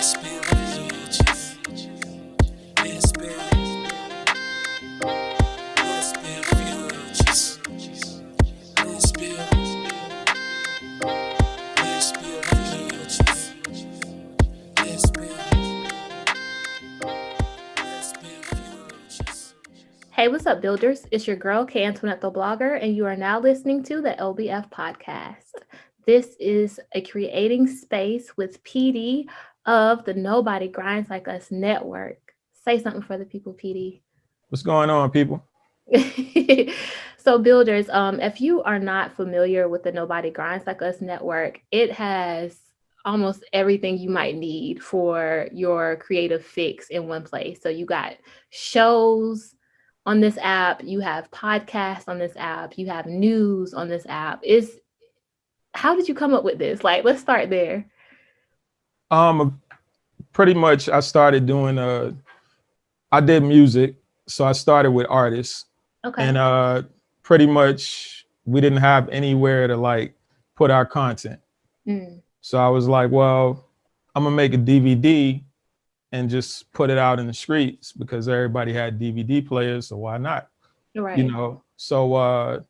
Hey, what's up, builders? It's your girl, K. Antoinette the blogger, and you are now listening to the LBF podcast. This is a creating space with PD of the Nobody Grinds Like Us network. Say something for the people, PD. What's going on, people? So, builders, if you are not familiar with the Nobody Grinds Like Us network, it has almost everything you might need for your creative fix in one place. So you got shows on this app, you have podcasts on this app, you have news on this app. Is How did you come up with this? Like, let's start there. Pretty much I started doing I did music, so I started with artists. Okay. And pretty much we didn't have anywhere to like put our content. So I was like, well, I'm gonna make a DVD and just put it out in the streets because everybody had DVD players, so why not? Right. So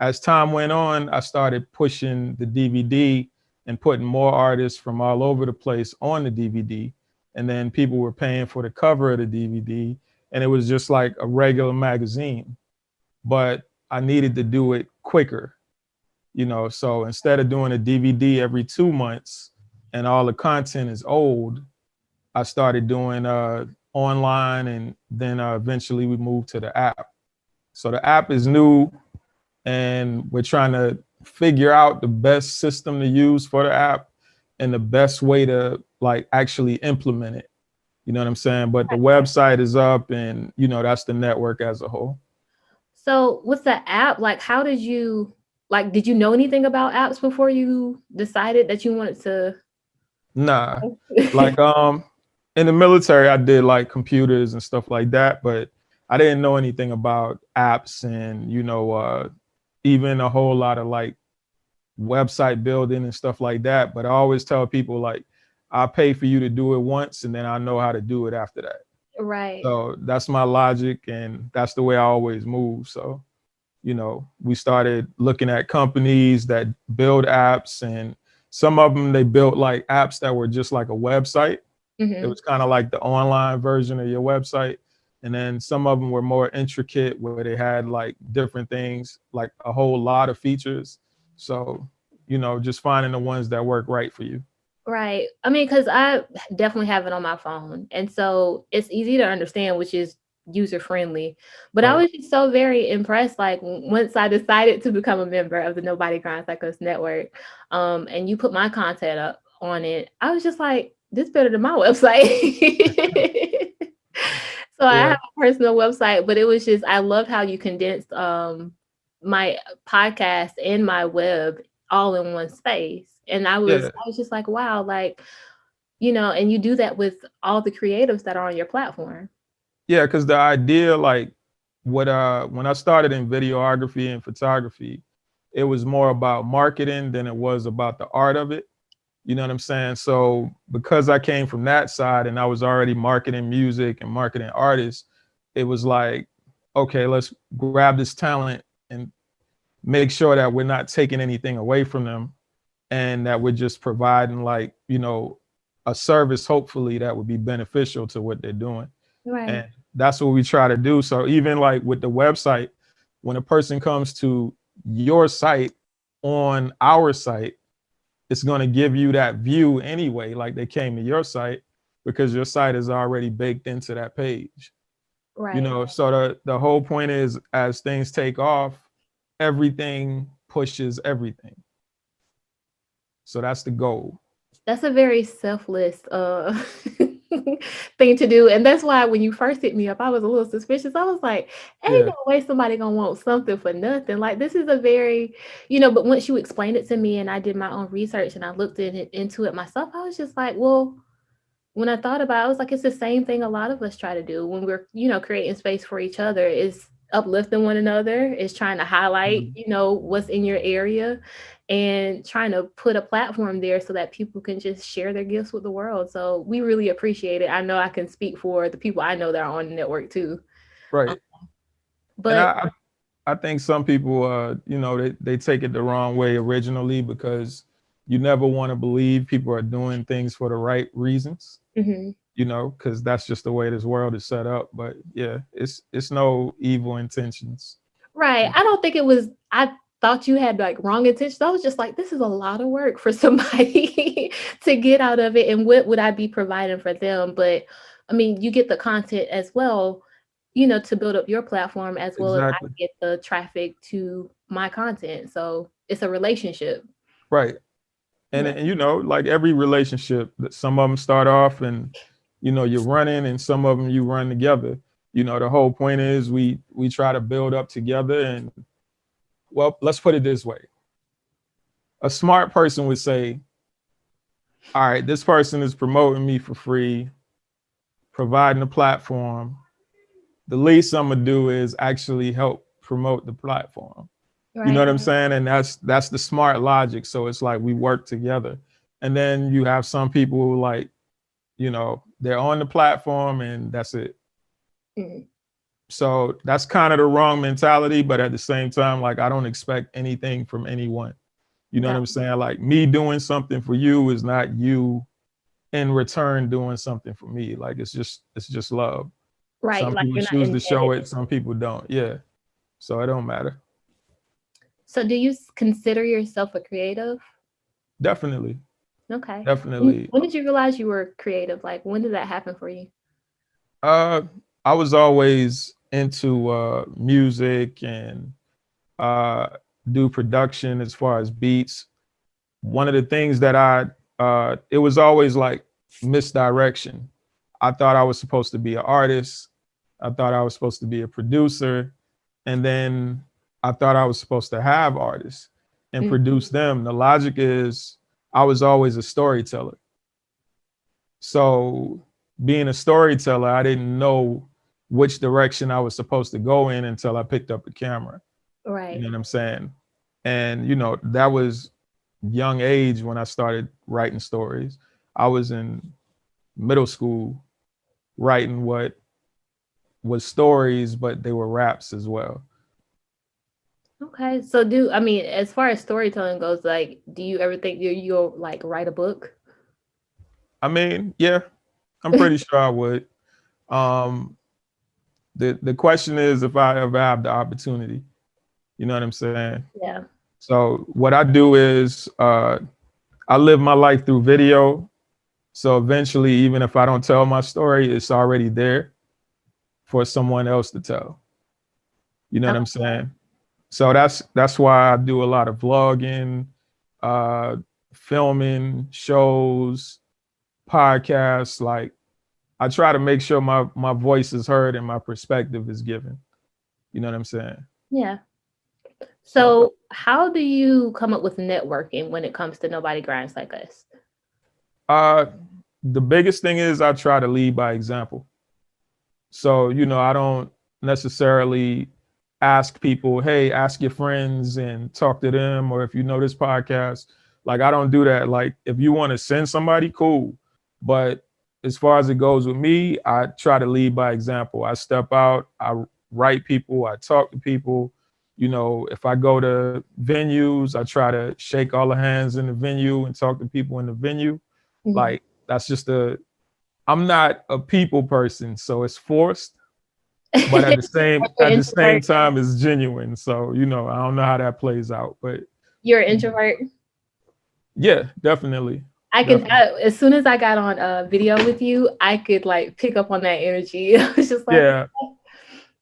as time went on, I started pushing the DVD and putting more artists from all over the place on the DVD. And then people were paying for the cover of the DVD. And it was just like a regular magazine. But I needed to do it quicker. So instead of doing a DVD every 2 months and all the content is old, I started doing online, and then eventually we moved to the app. So the app is new, and we're trying to figure out the best system to use for the app and the best way to like actually implement it. You know what I'm saying? But the website is up, and that's the network as a whole. So with the app, like, how did you know anything about apps before you decided that you wanted to? Nah, like in the military, I did like computers and stuff like that, but I didn't know anything about apps and even a whole lot of like website building and stuff like that. But I always tell people like, I'll pay for you to do it once, and then I know how to do it after that. Right. So that's my logic, and that's the way I always move. So, we started looking at companies that build apps, and some of them, they built like apps that were just like a website. It was kind of like the online version of your website. And then some of them were more intricate where they had like different things, like a whole lot of features. So, just finding the ones that work right for you. Right. I mean, because I definitely have it on my phone. And so it's easy to understand, which is user friendly. But I Right. was just so very impressed. Like, once I decided to become a member of the Nobody Grinds Like Us network, and you put my content up on it, I was just like, this better than my website. So I have a personal website, but it was just, I loved how you condensed my podcast and my web all in one space. And I was just like, wow, like, and you do that with all the creatives that are on your platform. Yeah, because the idea, like, when I started in videography and photography, it was more about marketing than it was about the art of it. You know what I'm saying? So because I came from that side and I was already marketing music and marketing artists, it was like, okay, let's grab this talent and make sure that we're not taking anything away from them, and that we're just providing like, a service, hopefully, that would be beneficial to what they're doing. Right. And that's what we try to do. So even like with the website, when a person comes to your site on our site, it's going to give you that view anyway, like they came to your site, because your site is already baked into that page. Right. So the whole point is, as things take off, everything pushes everything. So that's the goal. That's a very selfless thing to do. And that's why when you first hit me up, I was a little suspicious. I was like, ain't no way somebody gonna want something for nothing. Like, this is a very, but once you explained it to me and I did my own research and I looked into it myself, I was just like, well, when I thought about it, I was like, it's the same thing a lot of us try to do when we're, creating space for each other, is uplifting one another. It's trying to highlight, Mhm. what's in your area, and trying to put a platform there so that people can just share their gifts with the world. So we really appreciate it. I know I can speak for the people I know that are on the network too. Um, Right. And but I think some people, they take it the wrong way originally because you never want to believe people are doing things for the right reasons, mhm. because that's just the way this world is set up. But yeah, it's no evil intentions. Right. I don't think it was, I thought you had like wrong intentions. I was just like, this is a lot of work for somebody to get out of it. And what would I be providing for them? But I mean, you get the content as well, to build up your platform as well as I Exactly. get the traffic to my content. So it's a relationship. Right. And, Yeah. and like every relationship, that some of them start off and you're running, and some of them you run together. The whole point is we try to build up together. And well, let's put it this way: a smart person would say, all right, this person is promoting me for free, providing a platform. The least I'm gonna do is actually help promote the platform. You know Right. what I'm saying? And that's the smart logic. So it's like we work together. And then you have some people who, like, they're on the platform and that's it. Mhm. So that's kind of the wrong mentality. But at the same time, like, I don't expect anything from anyone. You know what Got I'm saying? Like, me doing something for you is not you in return doing something for me. Like, it's just love. right. Some Like people you're not choose to indebted. show it, some people don't. Yeah. So it don't matter. So do you consider yourself a creative? Definitely. Okay. When, Definitely. when did you realize you were creative? Like when did that happen for you? Uh I was always into music and uh do production as far as beats. One of the things that it was always like misdirection. I thought I was supposed to be an artist. I thought I was supposed to be a producer. And then I thought I was supposed to have artists and Mm, produce them. The logic is I was always a storyteller. So being a storyteller, I didn't know which direction I was supposed to go in until I picked up a camera. You right. know what I'm saying? And that was young age when I started writing stories. I was in middle school writing what was stories, but they were raps as well. Okay. So I mean, as far as storytelling goes, like, do you ever think you'll like write a book? I mean, yeah, I'm pretty sure I would. Um, the question is if I ever have the opportunity. You know what I'm saying? Yeah. So what I do is I live my life through video. So eventually, even if I don't tell my story, it's already there for someone else to tell. You know what I'm saying? So that's why I do a lot of vlogging, uh, filming, shows, podcasts. Like, I try to make sure my voice is heard and my perspective is given. You know what I'm saying? Yeah. So So how do you come up with networking when it comes to nobody grinds like us? uh, the biggest thing is I try to lead by example. So, I don't necessarily ask people, hey, ask your friends and talk to them, or if you know this podcast. Like, I don't do that. Like, if you want to send somebody, cool. But as far as it goes with me, I try to lead by example. I step out, I write people, I talk to people. If I go to venues, I try to shake all the hands in the venue and talk to people in the venue. Mhm. Like, that's just I'm not a people person, so it's forced, but at the same You're at an the same introvert. time it's genuine. So I don't know how that plays out, but You're an introvert. yeah, definitely, I can definitely. as soon as I got on a video with you, I could like pick up on that energy. I was just like, Yeah,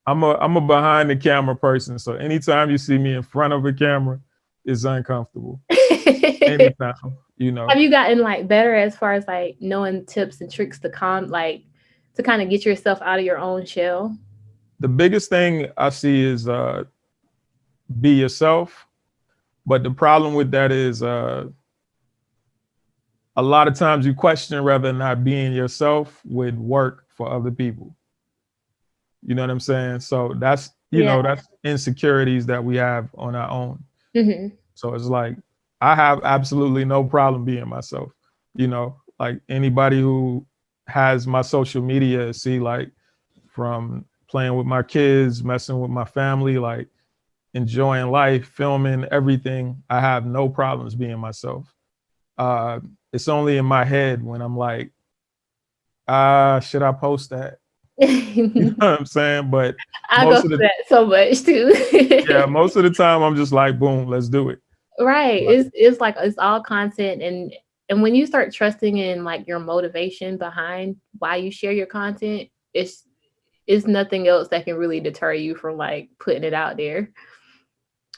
I'm a behind the camera person, so anytime you see me in front of a camera, it's uncomfortable. Anytime, have you gotten like better as far as like knowing tips and tricks to like to kind of get yourself out of your own shell? the biggest thing I see is be yourself, but the problem with that is a lot of times you question whether or not being yourself would work for other people. You know what I'm saying? So Yeah. that's insecurities that we have on our own. Hmm. So it's like I have absolutely no problem being myself. Like anybody who has my social media see like from playing with my kids, messing with my family, like enjoying life, filming everything. I have no problems being myself. Uh, it's only in my head when I'm like, should I post that? You know what I'm saying? But I go most of through the that so much yeah, too. most of the time I'm just like, boom, let's do it. Right. But It's like it's all content, and when you start trusting in like your motivation behind why you share your content, it's nothing else that can really deter you from like putting it out there.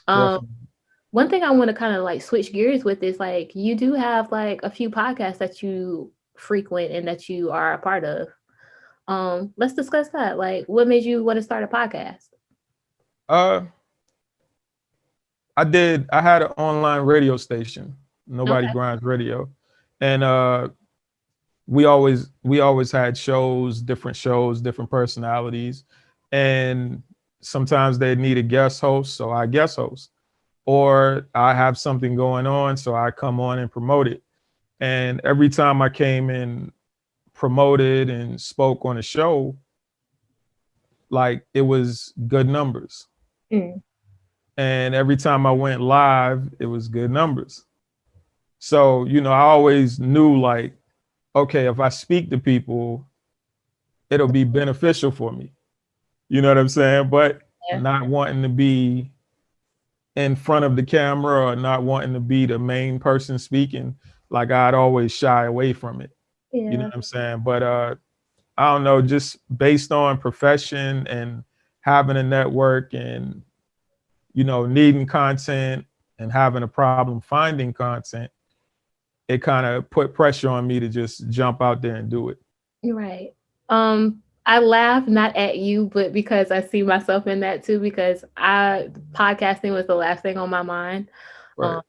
Um definitely. One thing I want to kind of like switch gears with is like you do have like a few podcasts that you frequent and that you are a part of. Let's discuss that. Like what made you want to start a podcast? Uh, I had an online radio station, Nobody Okay. Grinds Radio, and we always had shows, different personalities, and sometimes they need a guest host, so I guest host, or I have something going on, so I come on and promote it. And every time I came and promoted and spoke on a show, like it was good numbers. Mm, And every time I went live, it was good numbers. So, I always knew like, okay, if I speak to people, it'll be beneficial for me. You know what I'm saying? But yeah. not wanting to be in front of the camera or not wanting to be the main person speaking, like I'd always shy away from it. You know Yeah. what I'm saying? But I don't know, just based on profession and having a network and needing content and having a problem finding content, it kind of put pressure on me to just jump out there and do it. You're right. I laugh not at you, but because I see myself in that too, because I podcasting was the last thing on my mind. Right. Um,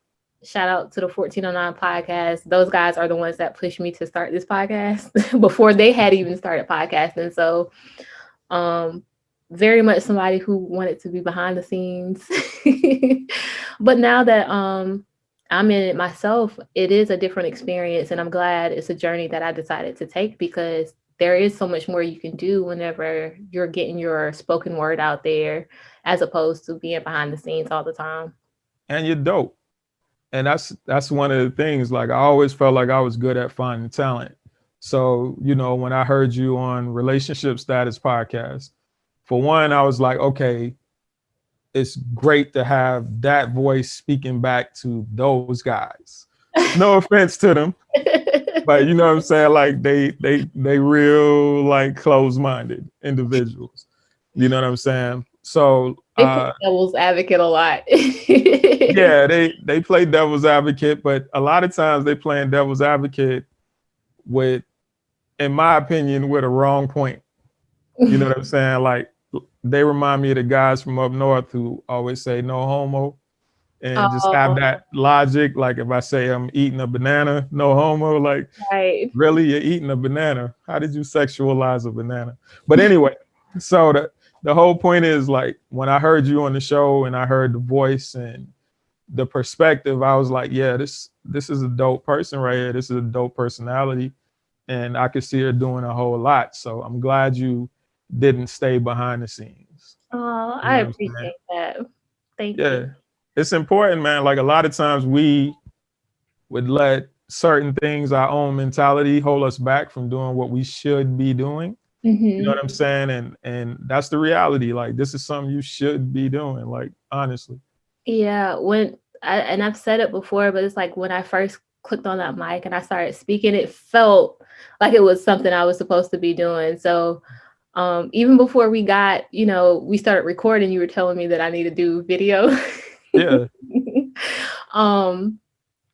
Shout out to the 1409 podcast. Those guys are the ones that pushed me to start this podcast before they had even started podcasting. So um very much somebody who wanted to be behind the scenes. But now that I'm in it myself, it is a different experience, and I'm glad it's a journey that I decided to take, because there is so much more you can do whenever you're getting your spoken word out there as opposed to being behind the scenes all the time. And you're dope. And that's one of the things. Like I always felt like I was good at finding talent. So, when I heard you on Relationship Status Podcast, for one, I was like, okay, it's great to have that voice speaking back to those guys. No offense to them, but you know what I'm saying? Like they real like closed-minded individuals. You know what I'm saying? So They play devil's advocate a lot. yeah, they play devil's advocate, but a lot of times they playing devil's advocate with, in my opinion, with a wrong point. You know what I'm saying? Like they remind me of the guys from up north who always say no homo and just have Oh, that logic. Like if I say I'm eating a banana, no homo, like right. really you're eating a banana. How did you sexualize a banana? But anyway, so the whole point is like when I heard you on the show and I heard the voice and the perspective, I was like, yeah, this is a dope person right here. This is a dope personality. And I could see her doing a whole lot. So I'm glad you didn't stay behind the scenes. Oh, You know I what I'm saying? appreciate that. Thank you. Yeah. It's important, man. Like a lot of times we would let certain things, our own mentality, hold us back from doing what we should be doing. You know Hmm. what I'm saying? And that's the reality. Like this is something you should be doing, like honestly. Yeah, and I've said it before, but it's like when I first clicked on that mic and I started speaking, it felt like it was something I was supposed to be doing. So even before we started recording, you were telling me that I need to do video. Yeah. um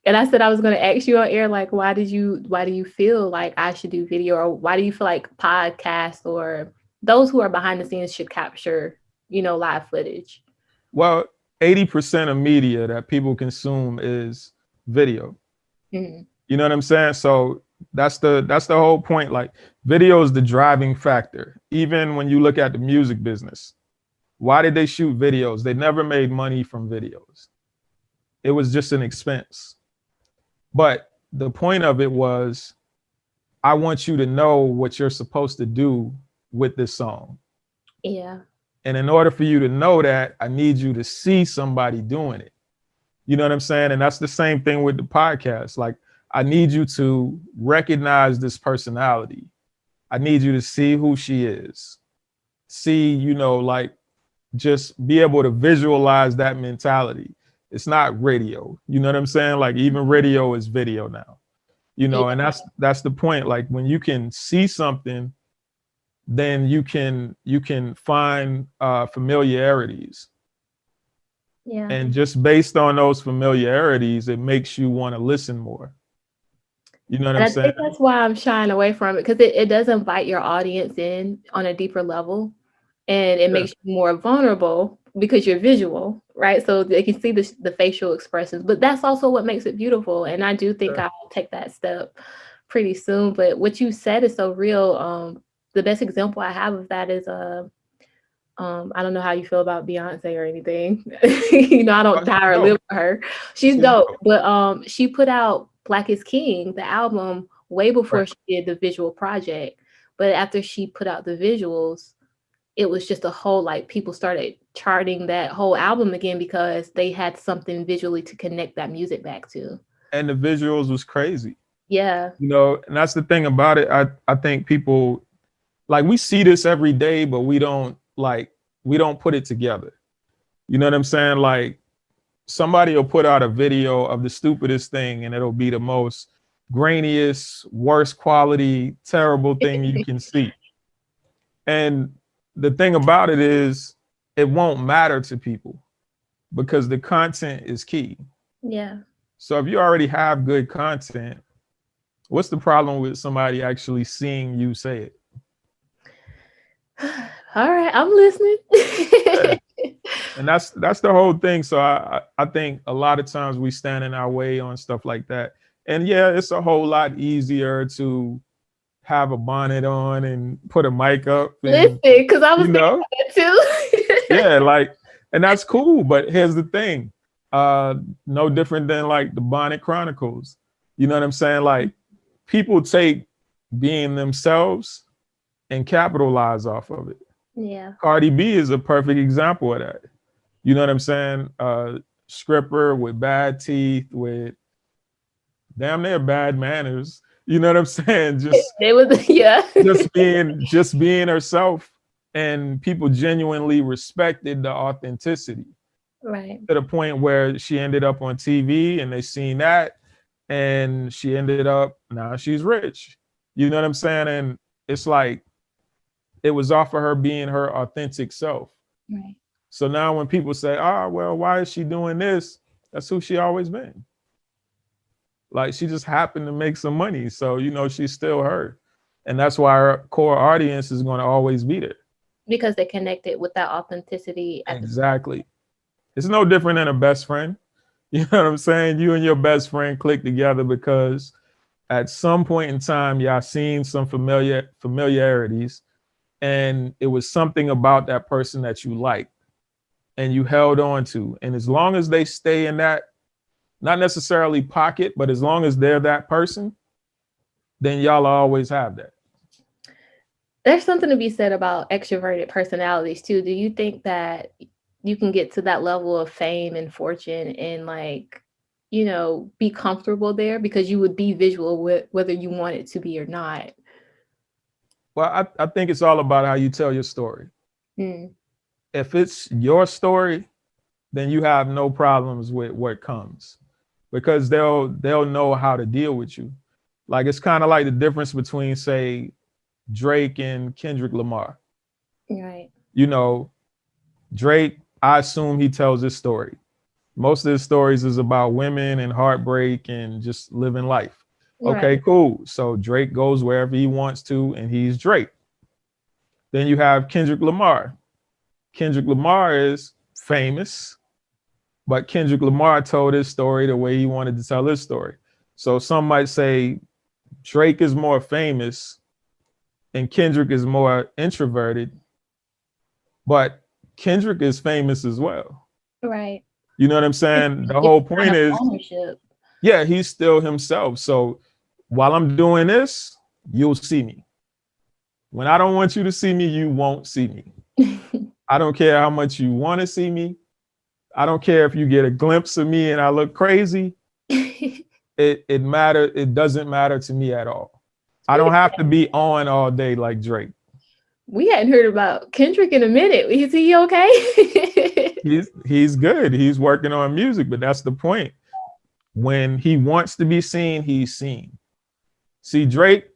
and I said I was going to ask you on air, like, why do you feel like I should do video, or why do you feel like podcasts or those who are behind the scenes should capture, live footage? Well, 80% of media that people consume is video. Mhm. You know what I'm saying? So that's the whole point. Like video is the driving factor. Even when you look at the music business, Why did they shoot videos? They never made money from videos. It was just an expense. But the point of it was, I want you to know what you're supposed to do with this song. Yeah. And in order for you to know that, I need you to see somebody doing it. You know what I'm saying? And that's the same thing with the podcast. Like, I need you to recognize this personality. I need you to see who she is. See, like, just be able to visualize that mentality. It's not radio. You know what I'm saying? Like, even radio is video now. Yeah. And that's the point. Like, when you can see something, then you can find familiarities. Yeah. And just based on those familiarities, it makes you want to listen more. You know what And I'm I saying? think that's why I'm shying away from it, because it does invite your audience in on a deeper level, and it Yeah. makes you more vulnerable because you're visual, right? So they can see the facial expressions, but that's also what makes it beautiful. And I do think Yeah. I'll take that step pretty soon. But what you said is so real. The best example I have of that is I don't know how you feel about Beyonce or anything. I Oh, don't she's tie or live dope. with her. She's She's dope, dope. but she put out Black is King, the album, way Right. before she did the visual project. But after she put out the visuals, it was just a whole, like, people started charting that whole album again because they had something visually to connect that music back to. And the visuals was crazy. Yeah. And that's the thing about it. I think people, like, we see this every day, but we don't put it together. You know what I'm saying? Like, somebody will put out a video of the stupidest thing and it'll be the most grainiest, worst quality, terrible thing you can see. And the thing about it is, it won't matter to people because the content is key. Yeah. So if you already have good content, what's the problem with somebody actually seeing you say it? All right, I'm listening. Yeah. And that's the whole thing. So I think a lot of times we stand in our way on stuff like that. And yeah, it's a whole lot easier to have a bonnet on and put a mic up Listen, and because I was you thinking know, about that too. yeah, like, and that's cool. But here's the thing. No different than like the Bonnet Chronicles. You know what I'm saying? Like, people take being themselves and capitalize off of it. Yeah. Cardi B is a perfect example of that. You know what I'm saying? Stripper with bad teeth, with damn near bad manners. You know what I'm saying? They was, yeah. Just being herself, and people genuinely respected the authenticity Right. to the point where she ended up on TV and they seen that, and she ended up, now she's rich. You know what I'm saying? And it's like, it was off of her being her authentic self. Right. So now when people say, well, why is she doing this? That's who she always been. Like, she just happened to make some money. So, she's still her. And that's why her core audience is going to always be there. Because they connected with that authenticity at the Exactly. It's no different than a best friend. You know what I'm saying? You and your best friend click together because at some point in time, y'all seen some familiarities, and it was something about that person that you liked and you held on to. And as long as they stay in that, not necessarily pocket, but as long as they're that person, then y'all always have that. There's something to be said about extroverted personalities too. Do you think that you can get to that level of fame and fortune and, like, be comfortable there because you would be visual with whether you want it to be or not? Well, I think it's all about how you tell your story. Mm. If it's your story, then you have no problems with what comes, because they'll know how to deal with you. Like, it's kind of like the difference between, say, Drake and Kendrick Lamar. Right. Drake, I assume he tells his story. Most of his stories is about women and heartbreak and just living life. Okay, Right. cool. So Drake goes wherever he wants to, and he's Drake. Then you have Kendrick Lamar. Kendrick Lamar is famous, but Kendrick Lamar told his story the way he wanted to tell his story. So some might say Drake is more famous and Kendrick is more introverted, but Kendrick is famous as well. Right. You know what I'm saying? The whole Different kind point of is, ownership. yeah, he's still himself. So while I'm doing this, you'll see me. When I don't want you to see me, you won't see me. I don't care how much you want to see me. I don't care if you get a glimpse of me and I look crazy. It doesn't matter to me at all. I don't have to be on all day like Drake. We hadn't heard about Kendrick in a minute. Is he okay? He's good. He's working on music, but that's the point. When he wants to be seen, he's seen. See, Drake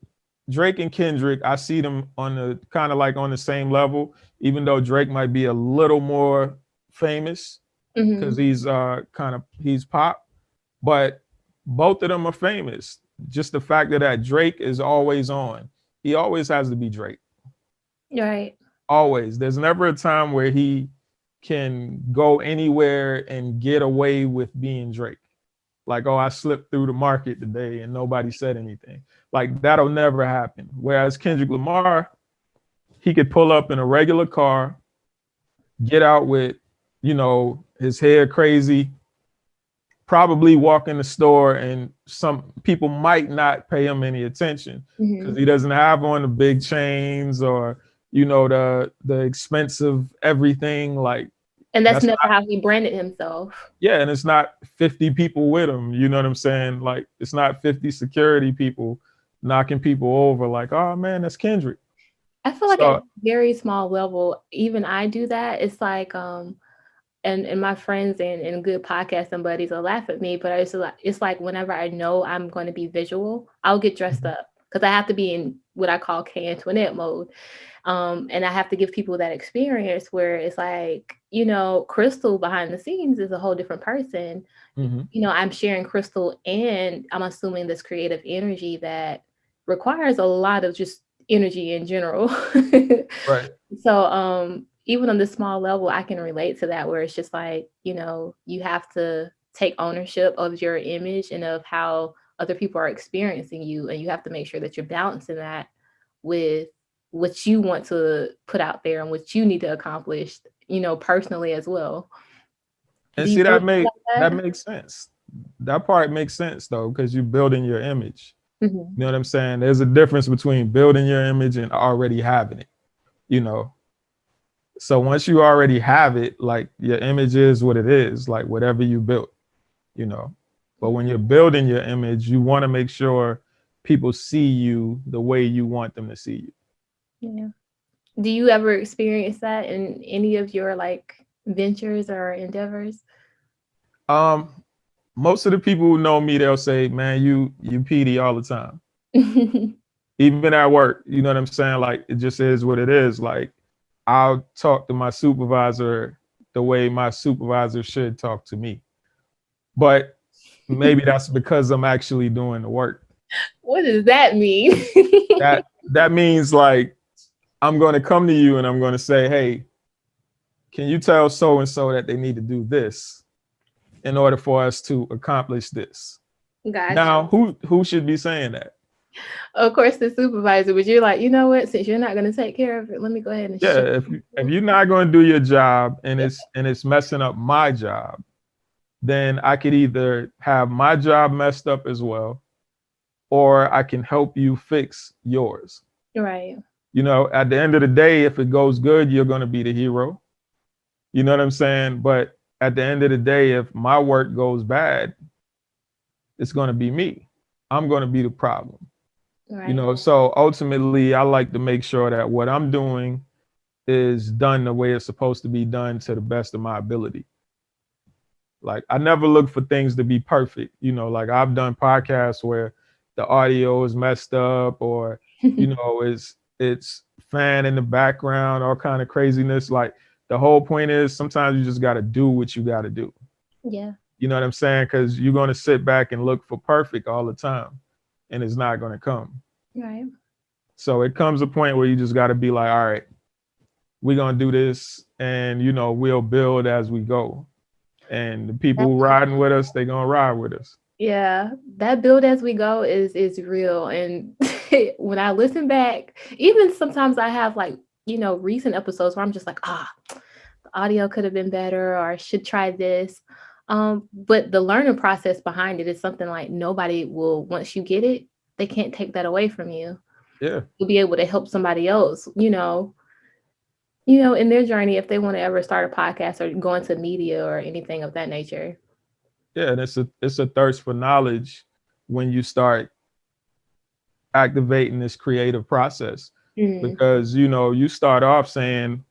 and Kendrick, I see them on the kind of like on the same level, even though Drake might be a little more famous because he's he's pop, but both of them are famous. Just the fact that Drake is always on. He always has to be Drake. Right. Always. There's never a time where he can go anywhere and get away with being Drake. Like, oh, I slipped through the market today and nobody said anything. Like, that'll never happen. Whereas Kendrick Lamar, he could pull up in a regular car, get out with, his hair crazy, probably walk in the store, and some people might not pay him any attention because he doesn't have on the big chains or, the expensive everything. Like, and that's never how he branded himself. Yeah, and it's not 50 people with him. You know what I'm saying? Like, it's not 50 security people knocking people over. Like, oh man, that's Kendrick. I feel like at a very small level, even I do that. It's like, and my friends and good podcasting buddies will laugh at me, but it's like whenever I know I'm going to be visual, I'll get dressed up because I have to be in what I call K Antoinette mode. And I have to give people that experience where it's like, Crystal behind the scenes is a whole different person. I'm sharing Crystal and I'm assuming this creative energy that requires a lot of just energy in general. Right. So even on this small level, I can relate to that where it's just like, you have to take ownership of your image and of how other people are experiencing you. And you have to make sure that you're balancing that with what you want to put out there and what you need to accomplish, personally as well. And see, that makes sense. That part makes sense though, because you're building your image. You know what I'm saying? There's a difference between building your image and already having it, So once you already have it, like your image is what it is, like whatever you built, But when you're building your image, you want to make sure people see you the way you want them to see you. Yeah. Do you ever experience that in any of your like ventures or endeavors? Most of the people who know me, they'll say, man, you PD all the time. Even at work, you know what I'm saying? Like, it just is what it is. Like, I'll talk to my supervisor the way my supervisor should talk to me. But maybe that's because I'm actually doing the work. What does that mean? That means like, I'm going to come to you and I'm going to say, hey, can you tell so-and-so that they need to do this in order for us to accomplish this? Gotcha. Now, who should be saying that? Of course, the supervisor, but you're like, you know what? Since you're not going to take care of it, let me go ahead and if you're not going to do your job and it's messing up my job, then I could either have my job messed up as well, or I can help you fix yours. Right. At the end of the day, if it goes good, you're going to be the hero. You know what I'm saying? But at the end of the day, if my work goes bad, it's going to be me. I'm going to be the problem. Right. So ultimately, I like to make sure that what I'm doing is done the way it's supposed to be done to the best of my ability. Like, I never look for things to be perfect. Like I've done podcasts where the audio is messed up or, it's fan in the background, all kind of craziness. Like, the whole point is sometimes you just got to do what you got to do. Yeah. You know what I'm saying? Because you're going to sit back and look for perfect all the time and it's not going to come. Right. So it comes a point where you just got to be like, all right, we're going to do this and, we'll build as we go. And the people who riding with us, they're going to ride with us. Yeah, that build as we go is real. And when I listen back, even sometimes I have like, recent episodes where I'm just like, the audio could have been better, or I should try this. But the learning process behind it is something like nobody will, once you get it, they can't take that away from you. Yeah. You'll be able to help somebody else, in their journey if they want to ever start a podcast or go into media or anything of that nature. Yeah, and it's a thirst for knowledge when you start activating this creative process, Mm. because you start off saying,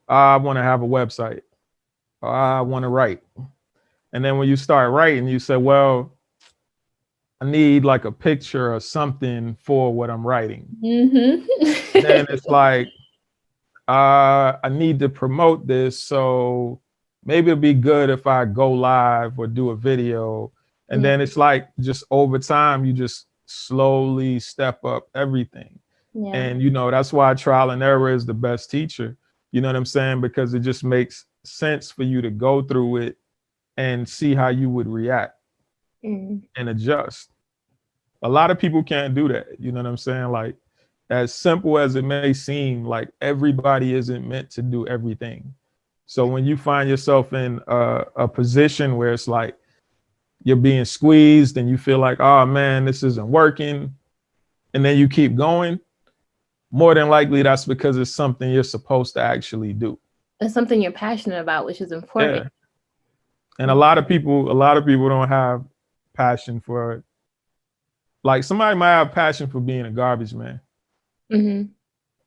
I want to have a website, I want to write, and then when you start writing, you say, well, I need like a picture or something for what I'm writing. Then Mm-hmm. it's like, I need to promote this, so maybe it'd be good if I go live or do a video. And then it's like, just over time, you just slowly step up everything. Yeah. And that's why trial and error is the best teacher. You know what I'm saying? Because it just makes sense for you to go through it and see how you would react Mm. and adjust. A lot of people can't do that. You know what I'm saying? Like, as simple as it may seem, like everybody isn't meant to do everything. So when you find yourself in a position where it's like you're being squeezed and you feel like, oh man, this isn't working, and then you keep going, more than likely that's because it's something you're supposed to actually do. It's something you're passionate about, which is important. Yeah. And a lot of people don't have passion for it. Like, somebody might have passion for being a garbage man. Mm-hmm.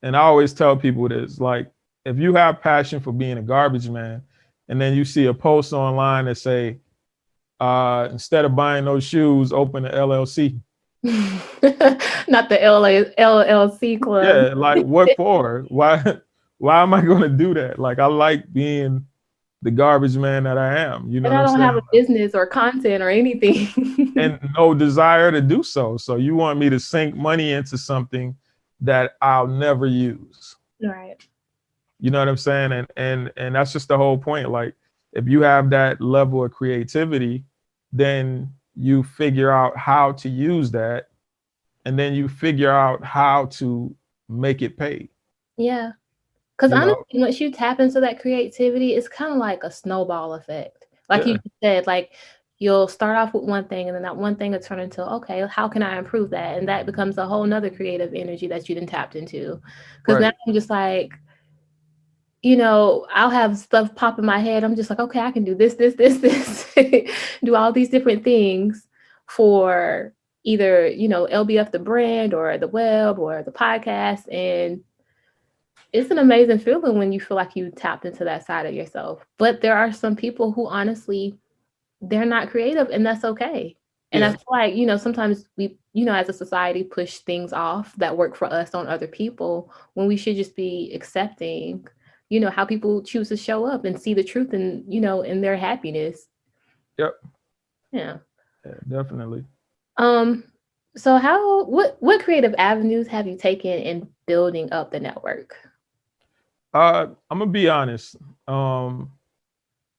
And I always tell people this, like, if you have passion for being a garbage man, and then you see a post online that say, instead of buying those shoes, open an LLC. Not the LLC club. Yeah, like, what for? Why am I going to do that? Like, I like being the garbage man that I am. You know And what I I'm don't saying? have a business or content or anything. And no desire to do so. So you want me to sink money into something that I'll never use. Right. You know what I'm saying? And that's just the whole point. Like, if you have that level of creativity, then you figure out how to use that, and then you figure out how to make it pay. Yeah. Because You honestly, know? once you tap into that creativity, it's kind of like a snowball effect. Like you Yeah, just said, like you'll start off with one thing and then that one thing will turn into, okay, how can I improve that? And that becomes a whole nother creative energy that you then tapped into. Because now right. I'm just like, I'll have stuff pop in my head. I'm just like, okay, I can do this, do all these different things for either, LBF the brand or the web or the podcast. And it's an amazing feeling when you feel like you tapped into that side of yourself. But there are some people who honestly, they're not creative, and that's okay. And I Yeah, feel like, sometimes we, as a society, push things off that work for us on other people when we should just be accepting, how people choose to show up and see the truth in, in their happiness. yep, Yeah. yeah, definitely. Um, so what creative avenues have you taken in building up the network? I'm gonna be honest. Um,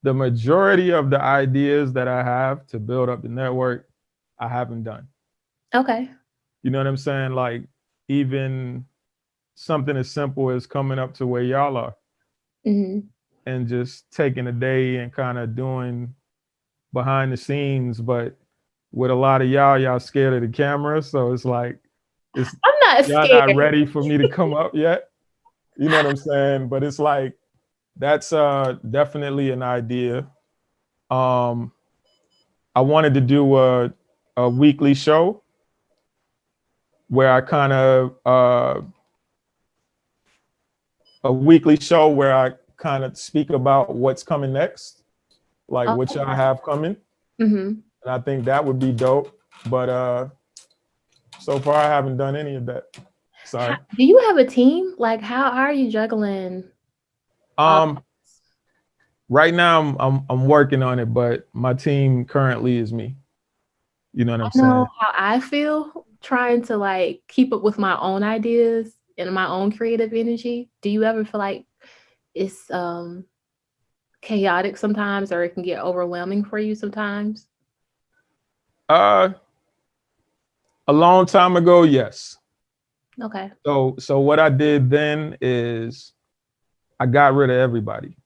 the majority of the ideas that I have to build up the network, I haven't done. Okay. You know what I'm saying? Like, even something as simple as coming up to where y'all are Mm-hmm. and just taking a day and kind of doing behind the scenes. But with a lot of y'all scared of the camera. So it's like, it's I'm not y'all scared. not ready for me to come up yet. You know what I'm saying? But it's like, that's definitely an idea. Um, I wanted to do a weekly show where I kind of a weekly show where I kind of speak about what's coming next, like Oh, what y'all have coming. mm-hmm. And I think that would be dope. But so far I haven't done any of that. Sorry. Do you have a team? Like, how are you juggling all? Um, right now I'm working on it, but my team currently is me. You know what I'm I know saying? how I feel trying to like keep up with my own ideas and my own creative energy. Do you ever feel like it's chaotic sometimes, or it can get overwhelming for you sometimes? Uh, a long time ago, yes. Okay. So what I did then is I got rid of everybody.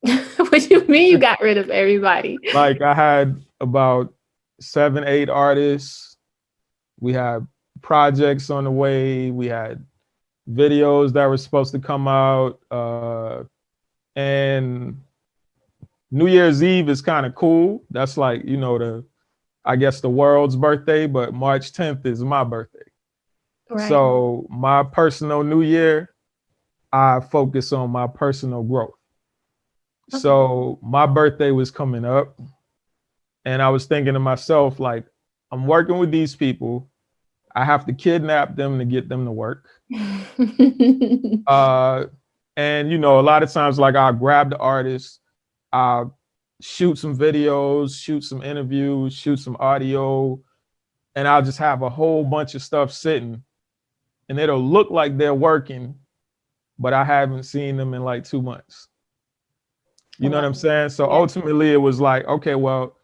What you mean you got rid of everybody? Like I had about 7, 8 artists. We had projects on the way. We had videos that were supposed to come out. And New Year's Eve is kind of cool. That's like, I guess the world's birthday, but March 10th is my birthday. Right. So my personal New Year, I focus on my personal growth. Okay. So my birthday was coming up, and I was thinking to myself, like, I'm working with these people. I have to kidnap them to get them to work. Uh, and a lot of times, like, I'll grab the artist, I'll shoot some videos, shoot some interviews, shoot some audio, and I'll just have a whole bunch of stuff sitting, and it'll look like they're working, but I haven't seen them in like 2 months. You know what Wow. I'm saying? So Yeah. ultimately, it was like, okay, well,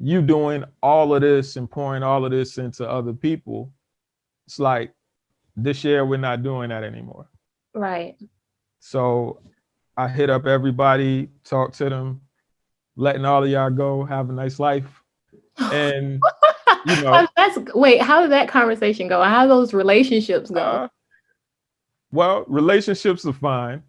you doing all of this and pouring all of this into other people. It's like this year we're not doing that anymore. Right. So I hit up everybody, talk to them, letting all of y'all go, have a nice life. And Wait, how did that conversation go? How do those relationships go? uh, well, relationships are fine.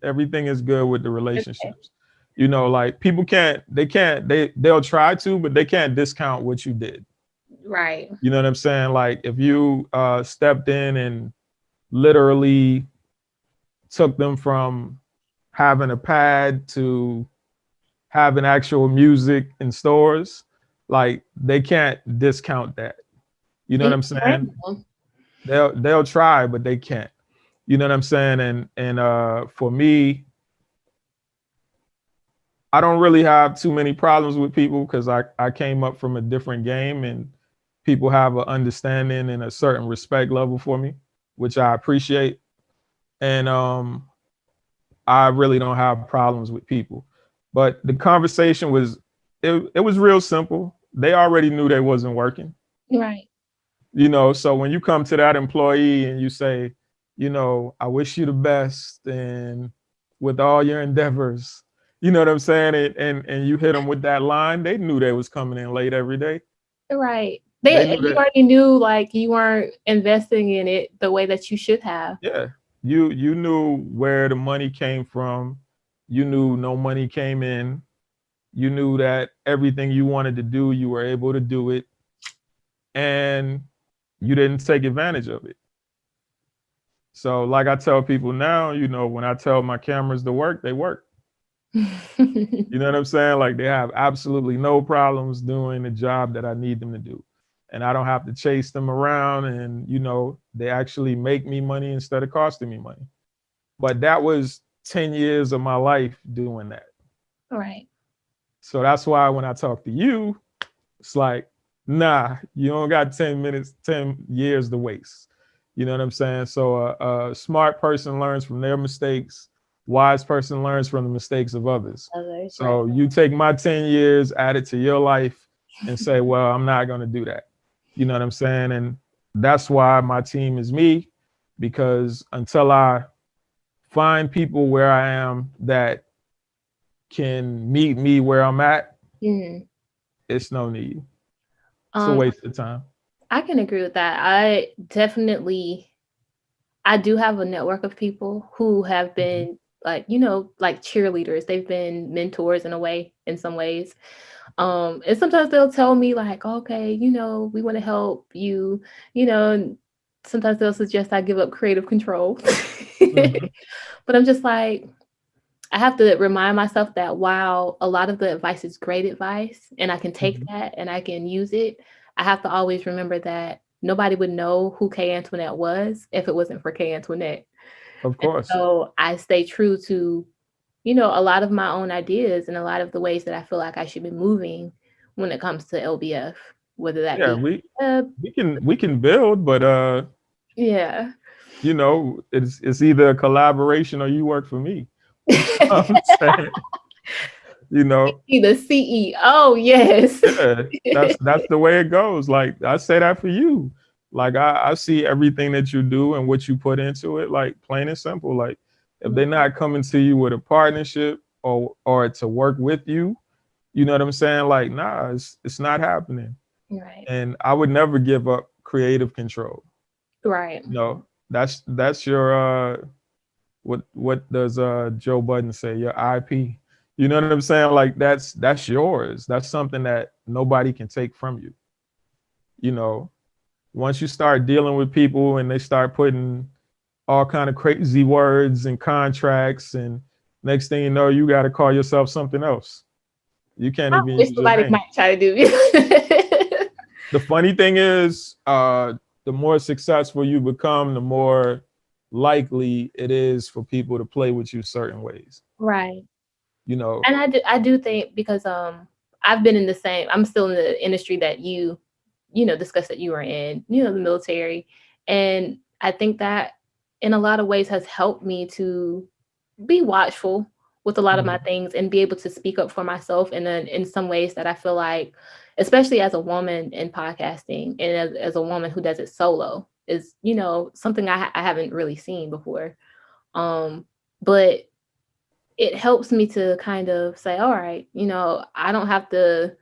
Everything is good with the Okay. relationships. Like people they'll try to, but they can't discount what you did. Right. You know what I'm saying? Like if you stepped in and literally took them from having a pad to having actual music in stores, like they can't discount that. You know And what you I'm brand saying? them. They'll try, but they can't. You know what I'm saying? And for me, I don't really have too many problems with people because I came up from a different game, and people have an understanding and a certain respect level for me, which I appreciate. And I really don't have problems with people. But the conversation it was real simple. They already knew they wasn't working. Right. So when you come to that employee and you say, I wish you the best and with all your endeavors, you know what I'm saying? And you hit them with that line, they knew they was coming in late every day. Right. They knew You that, already knew like you weren't investing in it the way that you should have. yeah. You knew where the money came from. You knew no money came in. You knew that everything you wanted to do, you were able to do it. And you didn't take advantage of it. So, like I tell people now, when I tell my cameras to work, they work. You know what I'm saying? Like they have absolutely no problems doing the job that I need them to do. And I don't have to chase them around, and they actually make me money instead of costing me money. But that was 10 years of my life doing that. Right. So that's why when I talk to you, it's like, nah, you don't got 10 minutes, 10 years to waste. You know what I'm saying? So a smart person learns from their mistakes. Wise person learns from the mistakes of others. Others, right. So you take my 10 years, add it to your life, and say, well, I'm not going to do that. You know what I'm saying? And that's why my team is me, because until I find people where I am that can meet me where I'm at, Mhm. it's no need. It's a Um, waste of time. I can agree with that. I do have a network of people who have Mhm. been like, like cheerleaders. They've been mentors in a way, in some ways. And sometimes they'll tell me like, okay, we want to help you, and sometimes they'll suggest I give up creative control. Mhm. But I'm just like, I have to remind myself that while a lot of the advice is great advice and I can take Mhm. that and I can use it, I have to always remember that nobody would know who K. Antoinette was if it wasn't for K. Antoinette. Of And course. so I stay true to, a lot of my own ideas and a lot of the ways that I feel like I should be moving when it comes to LBF, whether that Yeah, be we can build, but yeah. it's either a collaboration or you work for me. You know what I'm saying? You know, Be the CEO, yes. yeah, that's the way it goes. Like I say that for you. Like I see everything that you do and what you put into it, like plain and simple. Like if they're not coming to you with a partnership, or to work with you. You know what I'm saying? Like, nah, it's not happening. Right. And I would never give up creative control. Right. No, that's your what does Joe Budden say? Your IP. You know what I'm saying? Like that's yours. That's something that nobody can take from you. You know, once you start dealing with people and they start putting all kind of crazy words and contracts, and next thing you know, you got to call yourself something else. You can't I even wish use your somebody name. might try to do it. The funny thing is, the more successful you become, the more likely it is for people to play with you certain ways. Right. You know, And I do think because I've been in the same I'm still in the industry that you discussed that you were in, the military. And I think that in a lot of ways has helped me to be watchful with a lot of my Mhm. things and be able to speak up for myself. And then in some ways that I feel like, especially as a woman in podcasting and as a woman who does it solo, is, something I haven't really seen before. But it helps me to kind of say, all right, I don't have to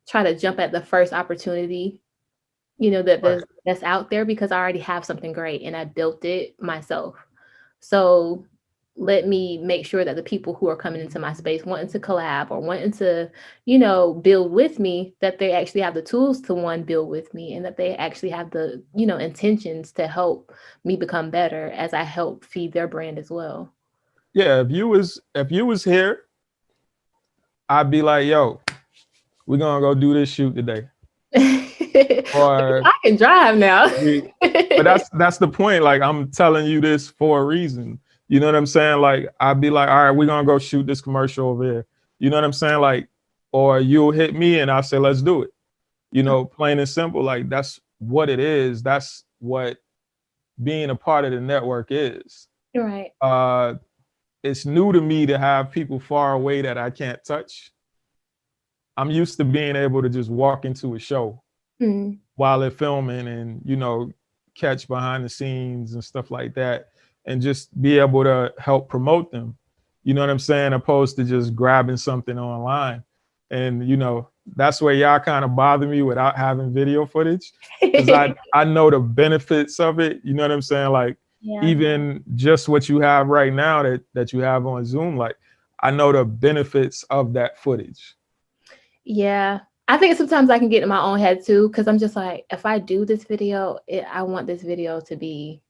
try to jump at the first opportunity, Right. that's out there, because I already have something great and I built it myself. So let me make sure that the people who are coming into my space wanting to collab or wanting to, build with me, that they actually have the tools to build with me, and that they actually have the, intentions to help me become better as I help feed their brand as well. Yeah, if you was here, I'd be like, yo, we're gonna go do this shoot today. Or I can drive now. we but that's the point. Like, I'm telling you this for a reason. You know what I'm saying? Like, I'd be like, all right, we're gonna go shoot this commercial over here. You know what I'm saying? Like, or you'll hit me and I'll say, let's do it. Plain and simple. Like, that's what it is. That's what being a part of the network is. Right. Uh it's new to me to have people far away that I can't touch. I'm used to being able to just walk into a show Mm. while they're filming and, catch behind the scenes and stuff like that, and just be able to help promote them. You know what I'm saying? Opposed to just grabbing something online. And, that's where y'all kind of bother me without having video footage, because I know the benefits of it. You know what I'm saying? Like, Yeah. even just what you have right now that you have on Zoom, like, I know the benefits of that footage. Yeah. I think sometimes I can get in my own head too, because I'm just like, if I do this video, I want this video to be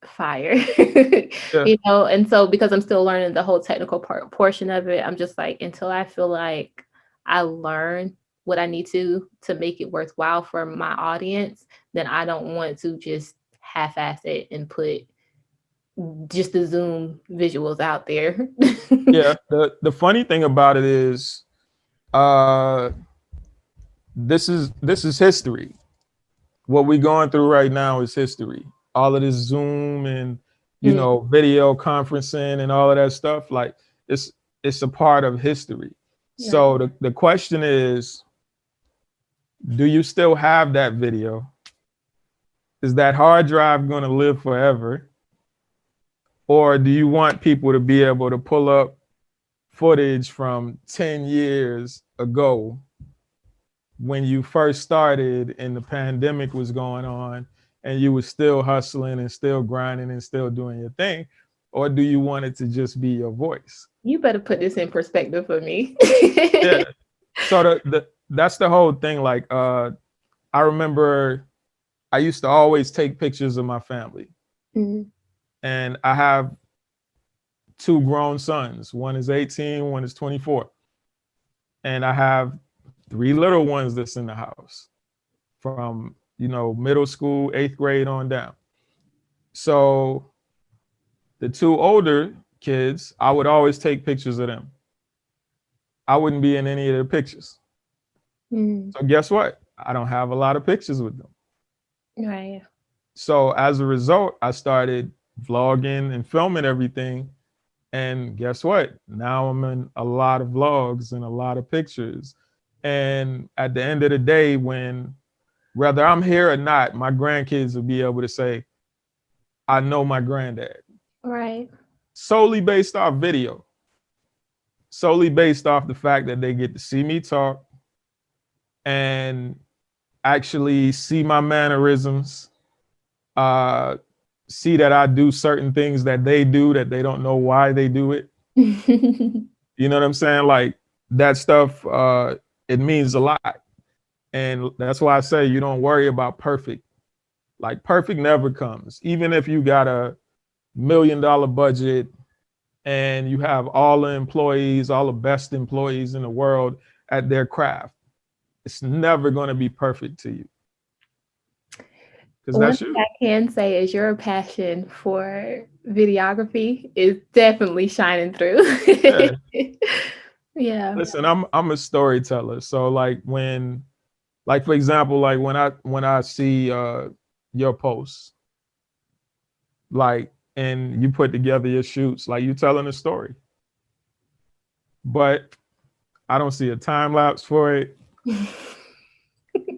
fire. Yeah. And so because I'm still learning the whole technical portion of it, I'm just like, until I feel like I learn what I need to make it worthwhile for my audience, then I don't want to just half-ass it and put just the Zoom visuals out there. Yeah. The funny thing about it is, uh this is history. What we're going through right now is history. All of this Zoom and, Mm, video conferencing and all of that stuff, like, it's a part of history. right. So the question is, do you still have that video? Is that hard drive going to live forever? Or do you want people to be able to pull up footage from 10 years ago when you first started and the pandemic was going on and you were still hustling and still grinding and still doing your thing? Or do you want it to just be your voice? You better put this in perspective for me. Yeah. So that's the whole thing. Like, I remember I used to always take pictures of my family. Mhm. And I have two grown sons. One is 18, one is 24. And I have three little ones that's in the house from, middle school, 8th grade on down. So the two older kids, I would always take pictures of them. I wouldn't be in any of their pictures. Mm, So guess what? I don't have a lot of pictures with them. right. So as a result, I started vlogging and filming everything. And guess what? Now I'm in a lot of vlogs and a lot of pictures. And at the end of the day, when whether I'm here or not, my grandkids will be able to say, I know my granddad, Right. solely based off video. solely based off the fact that they get to see me talk and actually see my mannerisms, uh, see that I do certain things that they do that they don't know why they do it. You know what I'm saying? Like that stuff, it means a lot. And that's why I say you don't worry about perfect. Like perfect never comes. Even if you got $1 million budget and you have all the employees, all the best employees in the world at their craft, it's never going to be perfect to you. Because One that's thing you. I can say is your passion for videography is definitely shining through. Yeah. Yeah. Listen, I'm a storyteller. So like for example, like when I see your posts, like and you put together your shoots, like you telling a story. But I don't see a time lapse for it.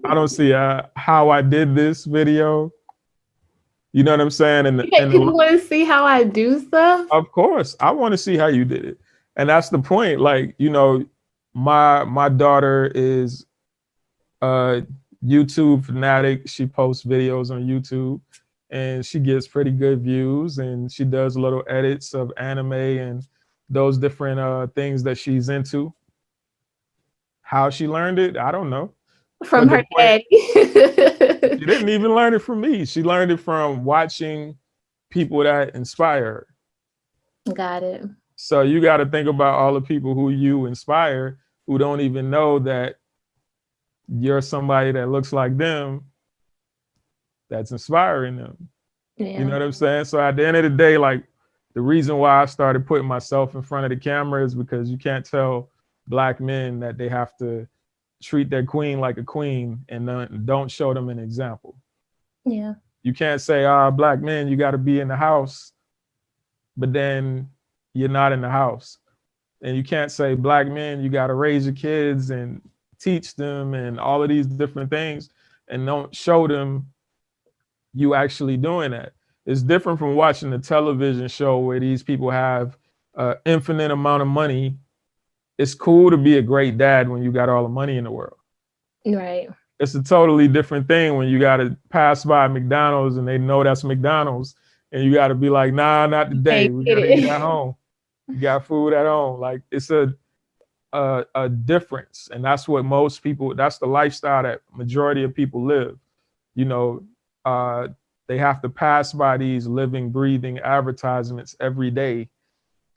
I don't see how I did this video. You know what I'm saying? You want to see how I do stuff? Of course, I want to see how you did it, and that's the point. Like my daughter is a YouTube fanatic. She posts videos on YouTube, and she gets pretty good views. And she does little edits of anime and those different things that she's into. How she learned it, I don't know. From But the her point, daddy. she didn't even learn it from me. She learned it from watching people that inspire her. Got it. So you got to think about all the people who you inspire who don't even know that you're somebody that looks like them that's inspiring them. Yeah. You know what I'm saying? So at the end of the day, like the reason why I started putting myself in front of the camera is because you can't tell Black men that they have to treat their queen like a queen and don't show them an example. Yeah. You can't say, Black men, you got to be in the house, but then you're not in the house. And you can't say, Black men, you got to raise your kids and teach them and all of these different things and don't show them you actually doing that. It's different from watching a television show where these people have an infinite amount of money. It's cool to be a great dad when you got all the money in the world. Right. It's a totally different thing when you got to pass by McDonald's and they know that's McDonald's and you got to be like, nah, not today. We got to eat at home. You got food at home. Like it's a difference. And that's what most people, that's the lifestyle that majority of people live. You know, they have to pass by these living, breathing advertisements every day.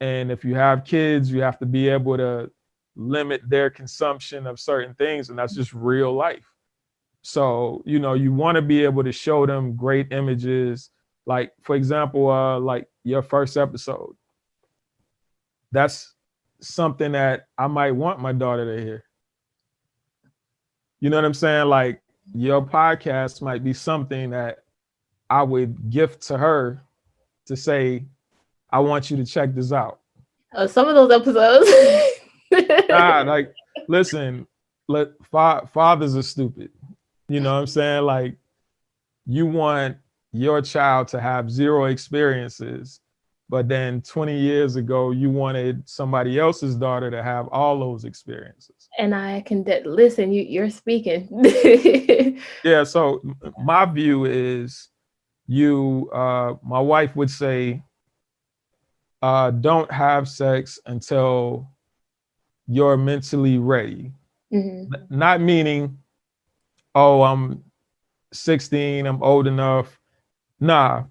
And if you have kids, you have to be able to limit their consumption of certain things. And that's just real life. So, you want to be able to show them great images. Like, for example, like your first episode. That's something that I might want my daughter to hear. You know what I'm saying? Like your podcast might be something that I would gift to her to say, I want you to check this out. Some of those episodes. Like, listen, fathers are stupid. You know what I'm saying? Like, you want your child to have zero experiences, but then 20 years ago, you wanted somebody else's daughter to have all those experiences. And I can listen, you're speaking. Yeah, so my view is my wife would say, don't have sex until you're mentally ready. Mm-hmm. Not meaning, oh, I'm 16, I'm old enough. Nah,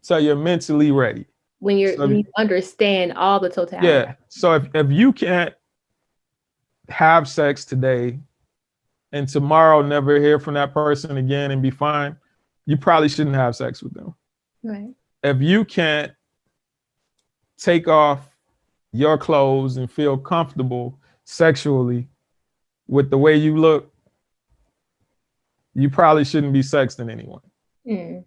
so you're mentally ready. When you understand all the totality. Yeah. So if you can't have sex today and tomorrow never hear from that person again and be fine, you probably shouldn't have sex with them. Right. If you can't take off your clothes and feel comfortable sexually with the way you look, you probably shouldn't be sexting anyone. Mm.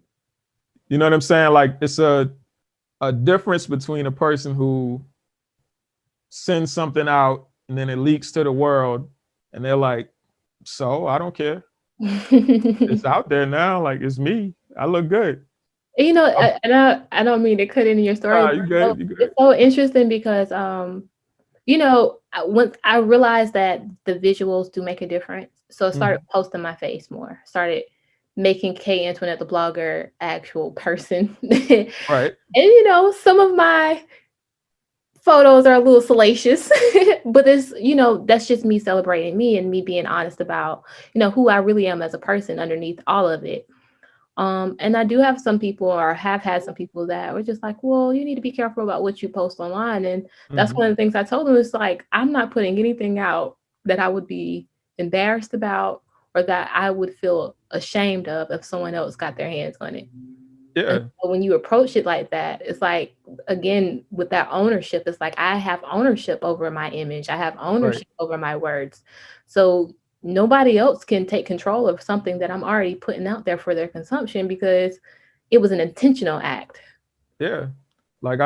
You know what I'm saying? Like it's a difference between a person who sends something out and then it leaks to the world and they're like, so I don't care. It's out there now. Like it's me. I look good. You know, I don't mean to cut into your story. You good. It's so interesting because Once I realized that the visuals do make a difference, so I started Mhm. posting my face more. Started making K Antoinette the blogger actual person, Right. and some of my photos are a little salacious, but that's just me celebrating me and me being honest about who I really am as a person underneath all of it. And I do have some people, or have had some people, that were just like, well, you need to be careful about what you post online. And that's Mhm. one of the things I told them, is like, I'm not putting anything out that I would be embarrassed about, or that I would feel ashamed of if someone else got their hands on it. And Yeah. so when you approach it like that, it's like, again, with that ownership, it's like I have ownership over my image. I have Right. ownership over my words. So nobody else can take control of something that I'm already putting out there for their consumption, because it was an intentional act. Yeah. Like uh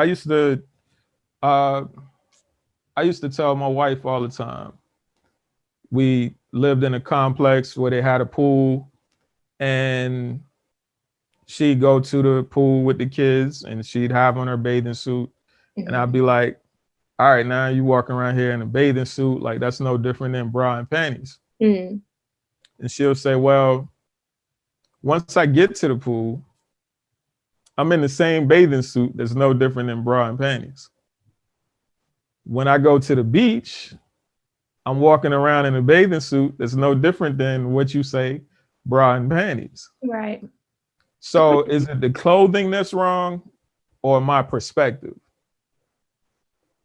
I used to tell my wife all the time. We lived in a complex where they had a pool, and she'd go to the pool with the kids and she'd have on her bathing suit. And I'd Mhm. be like, all right, now you walking around here in a bathing suit, like that's no different than bra and panties. Mm. And she'll say, well, once I get to the pool, I'm in the same bathing suit that's no different than bra and panties. When I go to the beach, I'm walking around in a bathing suit that's no different than what you say, bra and panties. Right. So is it the clothing that's wrong or my perspective?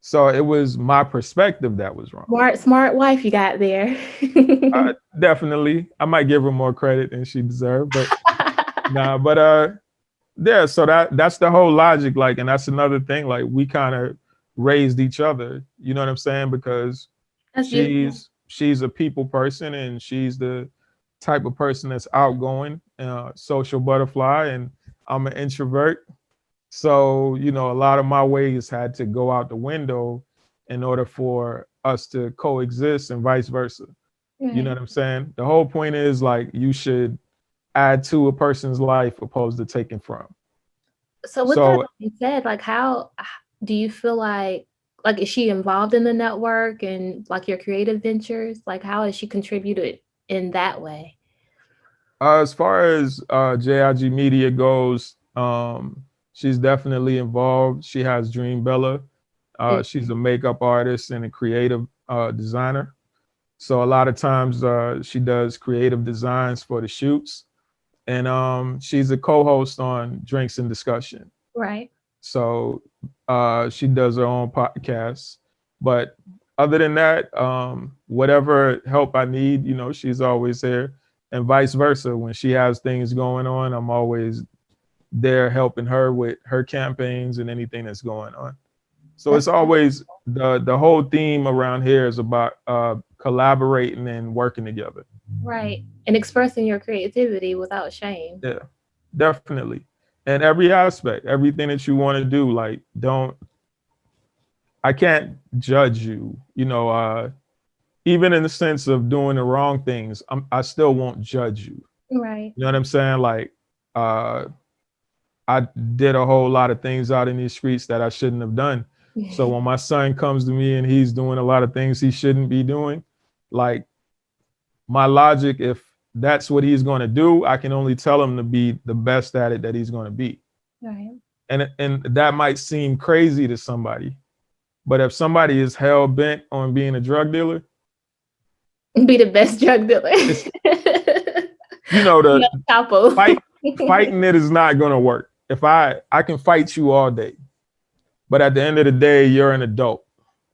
So it was my perspective that was wrong. Smart wife you got there. Definitely, I might give her more credit than she deserved, but nah. But yeah. So that's the whole logic. Like, and that's another thing. Like, we kind of raised each other. You know what I'm saying? Because That's beautiful. she's a people person, and she's the type of person that's outgoing, social butterfly, and I'm an introvert. So, a lot of my ways had to go out the window in order for us to coexist, and vice versa. You know Right. what I'm saying? The whole point is, like, you should add to a person's life opposed to taking from. So with that So, being said, like, how do you feel like, is she involved in the network and like your creative ventures? Like, how has she contributed in that way? as far as JIG Media goes, she's definitely involved. She has Dream Bella. Mm. She's a makeup artist and a creative designer. So a lot of times she does creative designs for the shoots, and she's a co-host on Drinks and Discussion. Right. So she does her own podcast. But other than that, whatever help I need, she's always there, and vice versa. When she has things going on, I'm always there helping her with her campaigns and anything that's going on. So That's it's always the whole theme around here is about collaborating and working together. right. And expressing your creativity without shame. Yeah, definitely. And every aspect, everything that you want to do, like, don't I can't judge you. Even in the sense of doing the wrong things, I still won't judge you. Right. You know what I'm saying? Like, uh, I did a whole lot of things out in these streets that I shouldn't have done. So when my son comes to me and he's doing a lot of things he shouldn't be doing, like, my logic, if that's what he's going to do, I can only tell him to be the best at it that he's going to be. Right. And that might seem crazy to somebody, but if somebody is hell bent on being a drug dealer, Be the best drug dealer. it's the Be El Chapo. fight fighting it is not going to work. If I can fight you all day, but at the end of the day, you're an adult.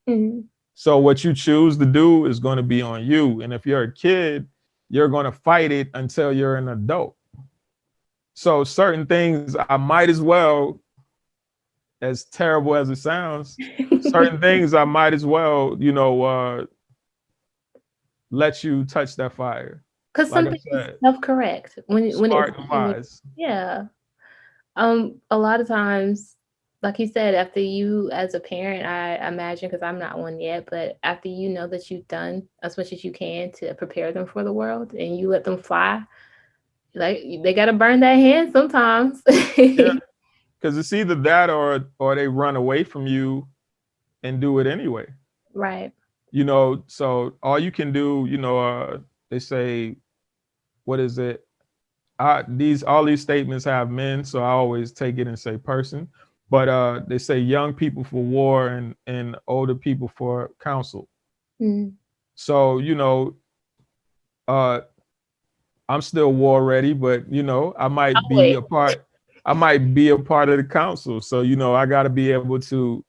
Mhm. So what you choose to do is going to be on you. And if you're a kid, you're going to fight it until you're an adult. So certain things I might as well, as terrible as it sounds, certain things I might as well, let you touch that fire. Because Like some I things said, self-correct when it's smart and something that, wise. yeah. A lot of times, like you said, after you, as a parent, I imagine, because I'm not one yet, but after you know that you've done as much as you can to prepare them for the world and you let them fly, like, they gotta burn that hand sometimes. Yeah, because it's either that or they run away from you and do it anyway. Right. So all you can do, they say, what is it? All these statements have men, so I always take it and say person. But they say young people for war and older people for counsel. Mm. So uh, I'm still war ready, but I might be Always. a part. I might be a part of the council. So I got to be able to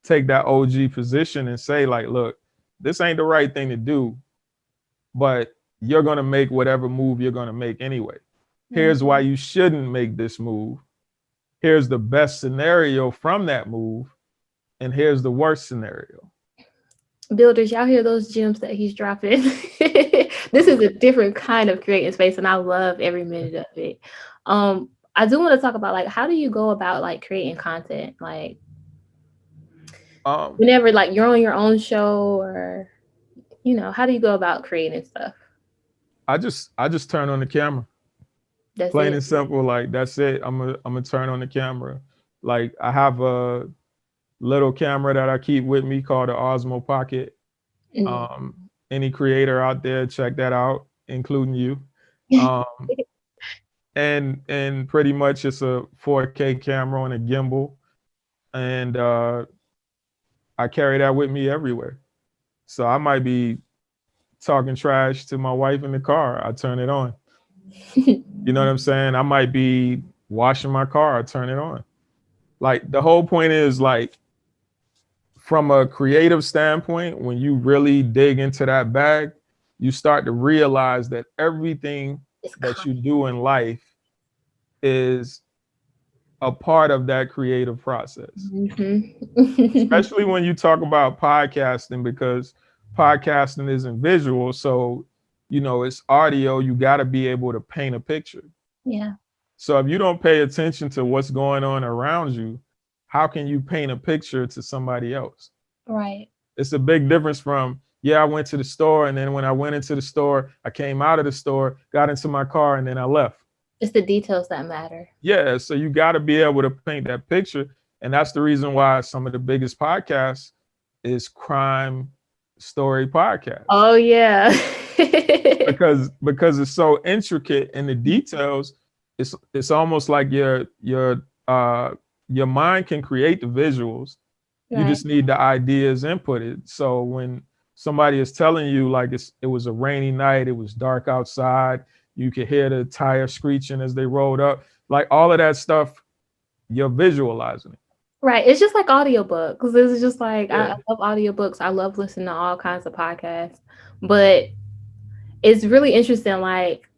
take that OG position and say like, look, this ain't the right thing to do, but you're gonna make whatever move you're gonna make anyway. Yeah. Here's why you shouldn't make this move. Here's the best scenario from that move, and here's the worst scenario. Builders, y'all hear those gems that he's dropping? This is a different kind of creating space, and I love every minute of it. I do want to talk about like how do you go about like creating content? Like Um, whenever like you're on your own show or how do you go about creating stuff? I just turn on the camera. That's Plain it. and simple, like that's it. I'm gonna turn on the camera. Like I have a little camera that I keep with me called the Osmo Pocket. Mm. Any creator out there, check that out, including you. Um, and pretty much it's a 4K camera on a gimbal, and I carry that with me everywhere. So I might be talking trash to my wife in the car, I turn it on. You know what I'm saying? I might be washing my car, I turn it on. Like the whole point is like from a creative standpoint, when you really dig into that bag, you start to realize that everything It's that you do in life is a part of that creative process. mm-hmm. Especially when you talk about podcasting, because podcasting isn't visual. So, it's audio, you got to be able to paint a picture. Yeah. So if you don't pay attention to what's going on around you, how can you paint a picture to somebody else? Right. It's a big difference from, yeah, I went to the store, and then when I went into the store, I came out of the store, got into my car, and then I left. It's the details that matter. Yeah, so you got to be able to paint that picture. And that's the reason why some of the biggest podcasts is crime story podcasts, Oh yeah. because it's so intricate in the details. It's almost like your mind can create the visuals. You Right. just need the ideas inputted. So when somebody is telling you like it was a rainy night, it was dark outside, you could hear the tire screeching as they rolled up, like all of that stuff, you're visualizing it. Right. It's just like audiobooks. This is just like I Yeah. love audiobooks. I love listening to all kinds of podcasts. But it's really interesting. Like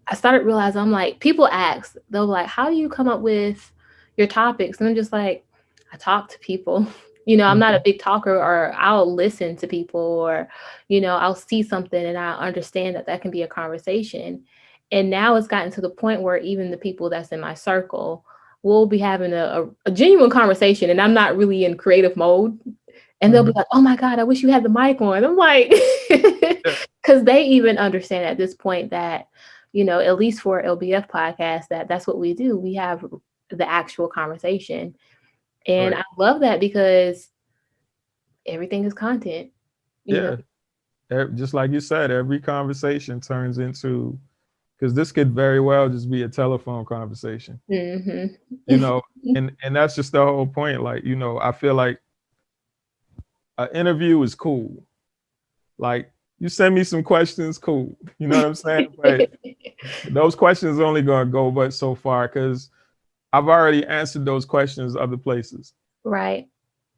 I started realizing I'm like, people ask, they'll be like, how do you come up with your topics? And I'm just like, I talk to people. I'm not a Mhm. big talker, or I'll listen to people, or, I'll see something and I understand that that can be a conversation. And now it's gotten to the point where even the people that's in my circle will be having a genuine conversation and I'm not really in creative mode. And they'll be Mhm. like, oh my God, I wish you had the mic on. I'm like, Yeah. because they even understand at this point that, at least for LBF podcast, that's what we do. We have the actual conversation. And Right. I love that because everything is content, you know? Yeah. Just like you said, every conversation turns into, because this could very well just be a telephone conversation, Hmm. you know, and that's just the whole point. Like, I feel like an interview is cool. Like, you send me some questions, cool. You know what I'm saying? But those questions are only gonna go but so far, because I've already answered those questions other places. Right.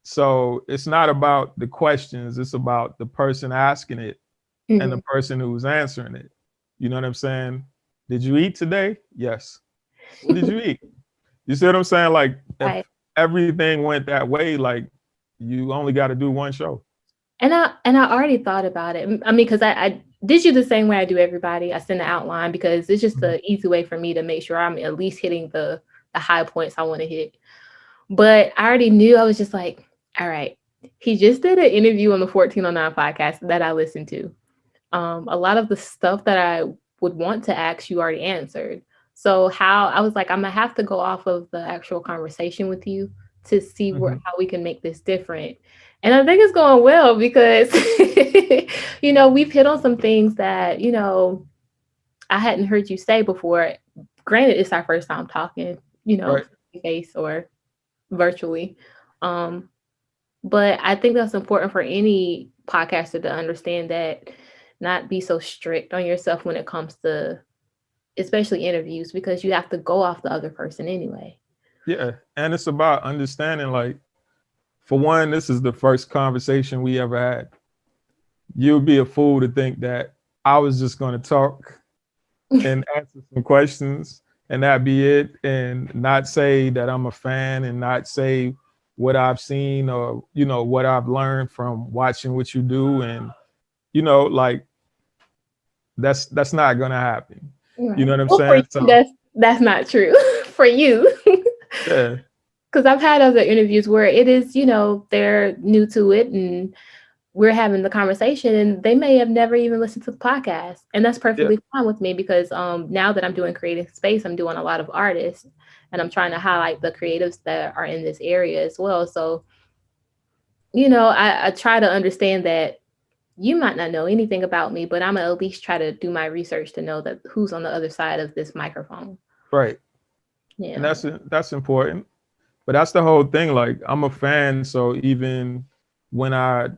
So it's not about the questions, it's about the person asking it and the Hmm. person who's answering it. You know what I'm saying? Did you eat today? Yes. What did you eat? You see what I'm saying? Like, Right. if everything went that way, like, you only got to do one show. And I already thought about it. I mean, because I did you the same way I do everybody. I send an outline because it's just Mhm. the easy way for me to make sure I'm at least hitting the high points I want to hit. But I already knew. I was just like, all right, he just did an interview on the 1409 podcast that I listened to. A lot of the stuff that I would want to ask you already answered. So how I was like, I'm gonna have to go off of the actual conversation with you to see Hmm. how we can make this different. And I think it's going well because, we've hit on some things that, I hadn't heard you say before. Granted, it's our first time talking, Right. face to face or virtually. Um, but I think that's important for any podcaster to understand that not be so strict on yourself when it comes to especially interviews because you have to go off the other person anyway. Yeah. And it's about understanding, like, for one, this is the first conversation we ever had. You'd be a fool to think that I was just going to talk and answer some questions and that be it, and not say that I'm a fan and not say what I've seen or what I've learned from watching what you do. And like, that's not gonna happen. You know Right. what I'm Well, for saying? you, So that's not true for you. yeah. Because I've had other interviews where it is, they're new to it and we're having the conversation and they may have never even listened to the podcast. And that's Yeah. perfectly fine with me because now that I'm doing creative space, I'm doing a lot of artists and I'm trying to highlight the creatives that are in this area as well. So, I try to understand that you might not know anything about me, but I'm gonna at least try to do my research to know that who's on the other side of this microphone. Right. And Yeah. that's important. But that's the whole thing. Like, I'm a fan, so even when I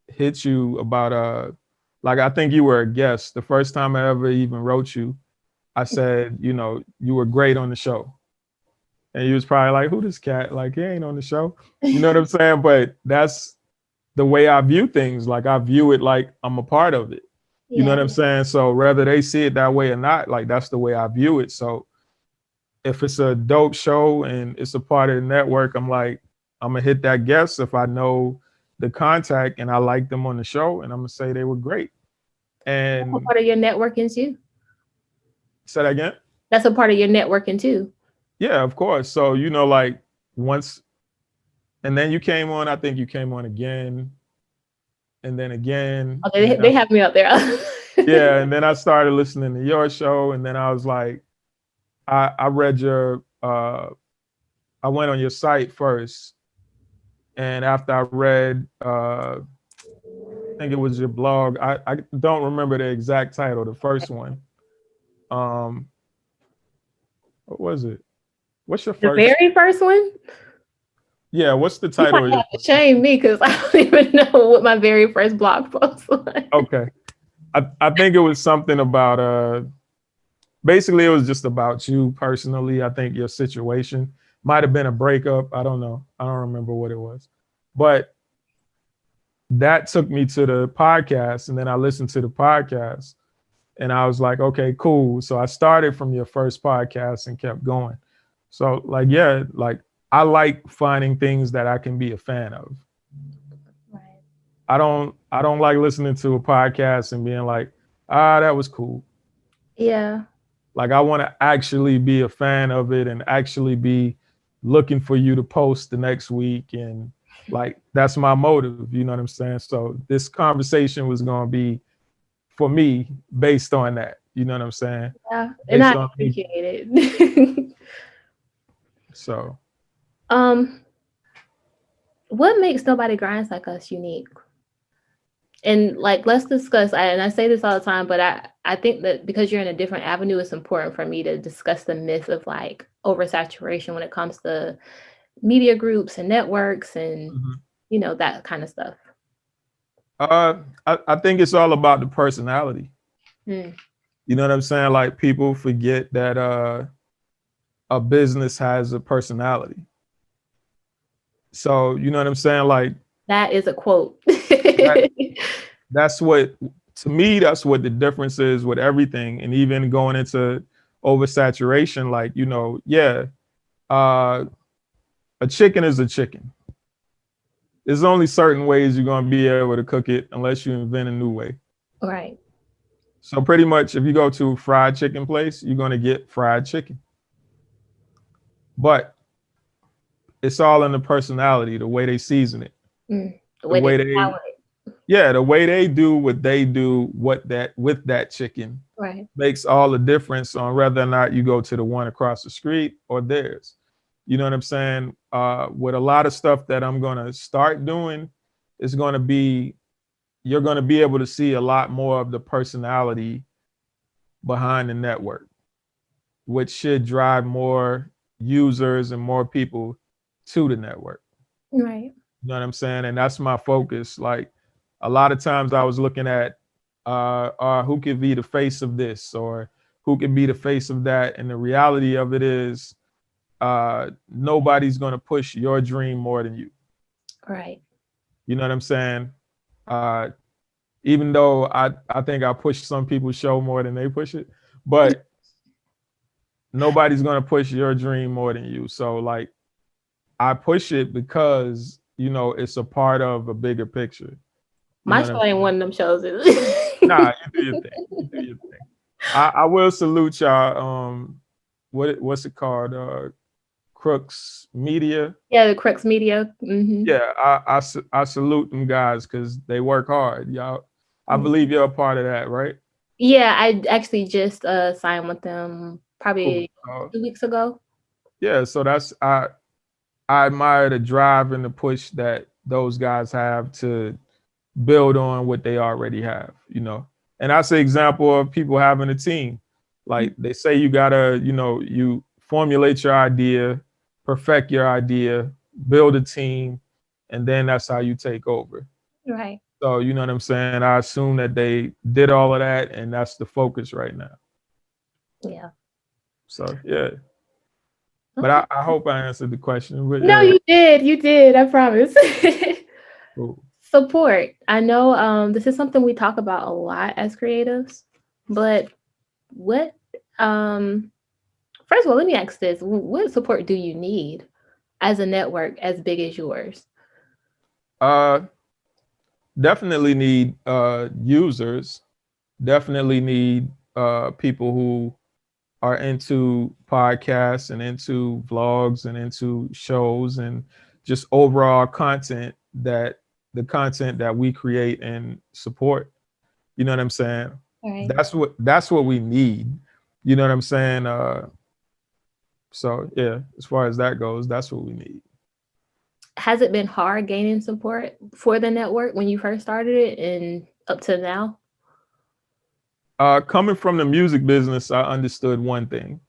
hit you about like, I think you were a guest the first time I ever even wrote you. I said, you were great on the show. And you was probably like, who this cat? Like, he ain't on the show. You know what I'm saying? But that's the way I view things. Like, I view it like I'm a part of it. You know Yeah. what I'm saying? So whether they see it that way or not, like, that's the way I view it. So if it's a dope show and it's a part of the network, I'm like, I'm gonna hit that guest if I know the contact and I like them on the show, and I'm gonna say they were great. That's a And part of your networking too. say that again. That's a part of your networking too. Yeah, of course. So like, once, and then you came on. I think you came on again, and then again, Oh, and they, then they have me up there. yeah, and then I started listening to your show, and then I was like, I read your I went on your site first, and after I read I think it was your blog. I don't remember the exact title, the first one. Um, what was it? What's your The first? very first one, Yeah, what's the you title might of your have to shame me because I don't even know what my very first blog post was. Okay. I think it was something about basically it was just about you personally. I think your situation might have been a breakup. I don't know. I don't remember what it was. But that took me to the podcast, and then I listened to the podcast and I was like, okay, cool. So I started from your first podcast and kept going. So, like, yeah, like, I like finding things that I can be a fan of. Right. I don't like listening to a podcast and being like, that was cool. Yeah. Like, I want to actually be a fan of it and actually be looking for you to post the next week. And like, that's my motive. You know what I'm saying? So this conversation was going to be, for me, based on that. You know what I'm saying? Yeah. And I Based on me. appreciate it. So, um, what makes Nobody Grinds Like Us unique? And like, let's discuss. And I say this all the time, but I think that because you're in a different avenue, it's important for me to discuss the myth of like oversaturation when it comes to media groups and networks and mhm. that kind of stuff. I think it's all about the personality. Mm. You know what I'm saying? Like, people forget that a business has a personality. So, you know what I'm saying? Like, That is a quote. that that's what, to me, that's what the difference is with everything. And even going into oversaturation, like, yeah, uh, a chicken is a chicken. There's only certain ways you're gonna be able to cook it unless you invent a new way. Right. So pretty much, if you go to a fried chicken place, you're gonna get fried chicken. But it's all in the personality, the way they season it, Mm. The the way they way they, flower it. yeah, the way they do what they do, what that with that chicken Right. makes all the difference on whether or not you go to the one across the street or theirs. You know what I'm saying? With a lot of stuff that I'm gonna start doing, it's gonna be you're gonna be able to see a lot more of the personality behind the network, which should drive more users and more people to the network. Right. You know what I'm saying? And that's my focus. Like a lot of times I was looking at who could be the face of this or who could be the face of that. And the reality of it is nobody's gonna push your dream more than you. Right. You know what I'm saying? Uh, even though I think I push some people's show more than they push it, but nobody's gonna push your dream more than you. So like I push it because you know it's a part of a bigger picture. You My know what show I'm ain't saying? one of them shows. Nah, you do your thing. You do your thing. I will salute y'all. What's it called? Crooks Media. Yeah, the Crux Media. Yeah, I salute them guys because they work hard. Y'all, I believe you're a part of that, right? Yeah, I actually just signed with them Cool. probably 2 weeks ago. Yeah, so that's I admire the drive and the push that those guys have to build on what they already have, you know. And that's an example of people having a team. Like they say you gotta, you know, you formulate your idea, perfect your idea, build a team, and then that's how you take over. Right. So you know what I'm saying? I assume that they did all of that and that's the focus right now. Yeah. So yeah. But Okay. I hope I answered the question. But No, yeah, you did. You did. I promise. cool. Support. I know this is something we talk about a lot as creatives, but what um first of all, let me ask this. What support do you need as a network as big as yours? Uh definitely need users, definitely need people who are into podcasts and into vlogs and into shows and just overall content that the content that we create and support. You know what I'm saying? All right. That's what we need. You know what I'm saying? So yeah, as far as that goes, that's what we need. Has it been hard gaining support for the network when you first started it and up to now? Coming from the music business, I understood one thing: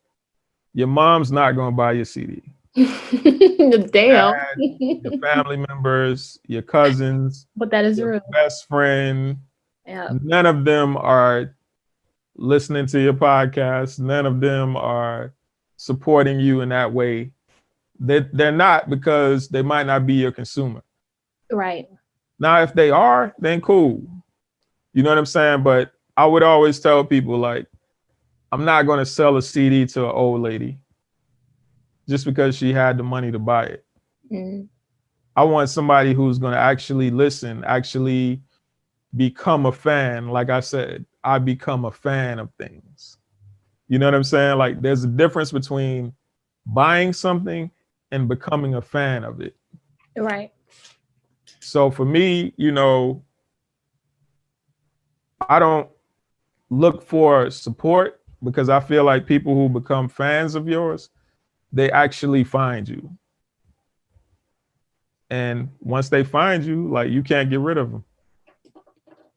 your mom's not gonna buy your CD. Damn. Dad, your family members, your cousins, But that is your real. best friend, Yeah. none of them are listening to your podcast. None of them are supporting you in that way. They're not because they might not be your consumer. Right. Now, if they are, then cool. You know what I'm saying? But I would always tell people like, I'm not going to sell a CD to an old lady just because she had the money to buy it. Mm. I want somebody who's going to actually listen, actually become a fan. Like I said, I become a fan of things. You know what I'm saying? Like there's a difference between buying something and becoming a fan of it. Right. So for me, you know, I don't look for support because I feel like people who become fans of yours, they actually find you. And once they find you, like you can't get rid of them.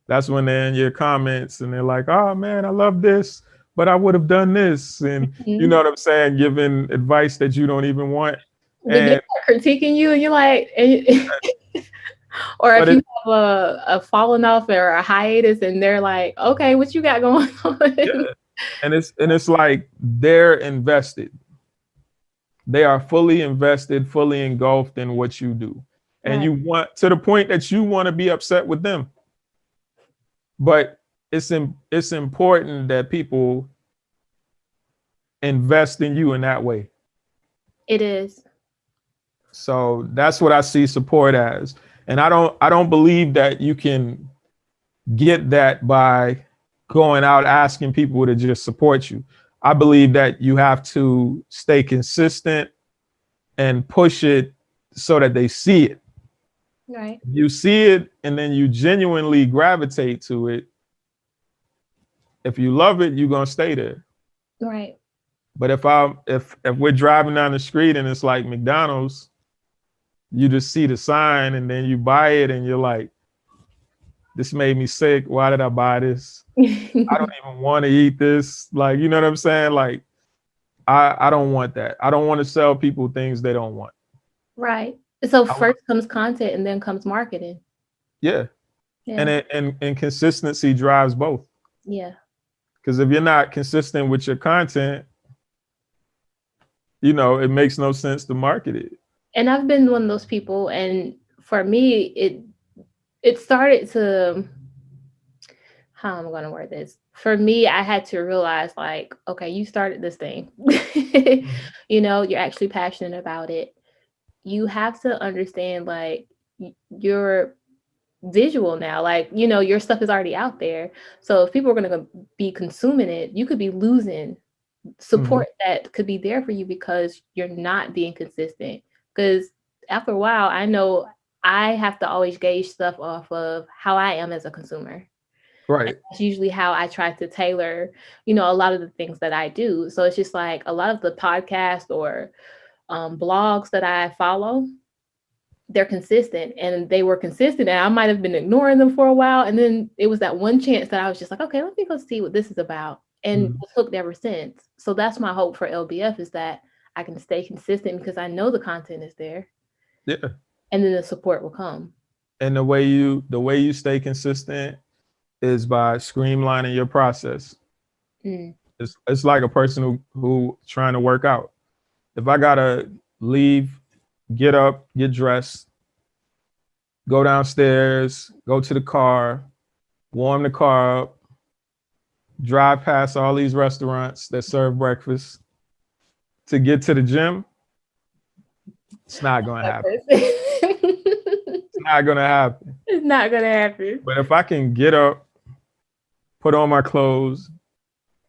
That's when they're in your comments and they're like, oh man, I love this, but I would have done this. And you know Mhm. what I'm saying? Giving advice that you don't even want. Did they And start critiquing you and you're like, or if but you it have a falling off or a hiatus and they're like, okay, what you got going on? yeah. And it's like they're invested. They are fully invested, fully engulfed in what you do. And Right. you want to the point that you want to be upset with them. But it's important that people invest in you in that way. It is. So that's what I see support as. And I don't believe that you can get that by going out asking people to just support you. I believe that you have to stay consistent and push it so that they see it. Right. You see it and then you genuinely gravitate to it. If you love it, you're going to stay there. Right. But if we're driving down the street and it's like McDonald's, you just see the sign and then you buy it and you're like, this made me sick. Why did I buy this? I don't even want to eat this. Like, you know what I'm saying? Like, I don't want that. I don't want to sell people things they don't want. Right. So I want, first comes content and then comes marketing. yeah. Yeah. And consistency drives both. Yeah. Because if you're not consistent with your content, it makes no sense to market it. And I've been one of those people, and for me it started to, how am I going to word this? For me, I had to realize, like, okay, you started this thing. Mhm. You're actually passionate about it. You have to understand, like, you're visual now. Like, your stuff is already out there. So if people are going to be consuming it, you could be losing Mhm. support that could be there for you because you're not being consistent. Because after a while, I know I have to always gauge stuff off of how I am as a consumer. And Right. that's usually how I try to tailor, a lot of the things that I do. So it's just like a lot of the podcasts or blogs that I follow, they're consistent, and they were consistent, and I might have been ignoring them for a while. And then it was that one chance that I was just like, okay, let me go see what this is about, and Mhm. was hooked ever since. So that's my hope for LBF, is that I can stay consistent because I know the content is there, Yeah. and then the support will come. And the way you stay consistent is by streamlining your process. Mm. It's like a person who trying to work out. If I gotta leave, get up, get dressed, go downstairs, go to the car, warm the car up, drive past all these restaurants that serve breakfast to get to the gym, it's not gonna That happen. person. It's not gonna happen. It's not gonna happen. But if I can get up, put on my clothes,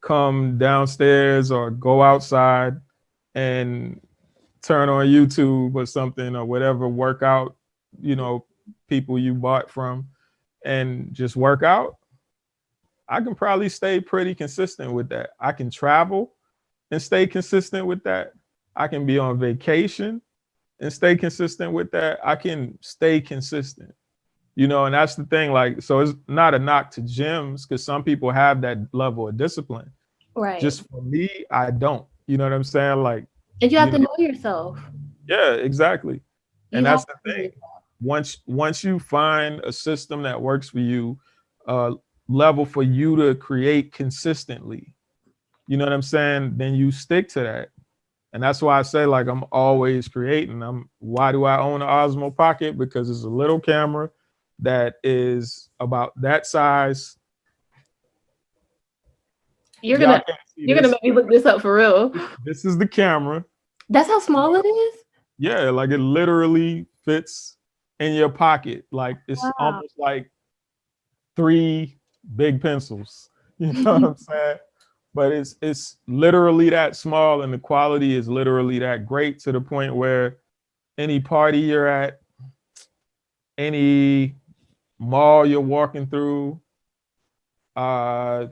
come downstairs or go outside and turn on YouTube or something or whatever workout, you know, people you bought from and just work out, I can probably stay pretty consistent with that. I can travel and stay consistent with that. I can be on vacation and stay consistent with that. I can stay consistent. And that's the thing. Like, so it's not a knock to gyms because some people have that level of discipline. Right. Just for me, I don't. You know what I'm saying? Like, And you have you to know, know yourself. yeah, exactly. You And have that's to the know thing. yourself. Once you find a system that works for you, uh, level for you to create consistently, you know what I'm saying? Then you stick to that. And that's why I say, like, I'm always creating. Why do I own an Osmo Pocket? Because it's a little camera that is about that size. You're Y'all gonna can't see you're gonna this. make me look this up for real. This is the camera. That's how small it is? Yeah, like it literally fits in your pocket. Like it's Wow. almost like three big pencils. You know what I'm saying? But it's literally that small, and the quality is literally that great to the point where any party you're at, any mall you're walking through, uh,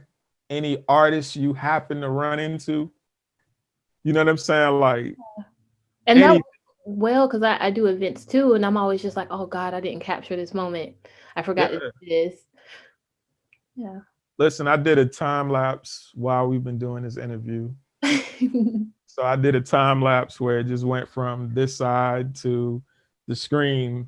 any artist you happen to run into, you know what I'm saying? Like And that any, was well, because I do events too, and I'm always just like, oh God, I didn't capture this moment. I forgot to yeah. do this. Yeah. Listen, I did a time lapse while we've been doing this interview. So I did a time lapse where it just went from this side to the screen,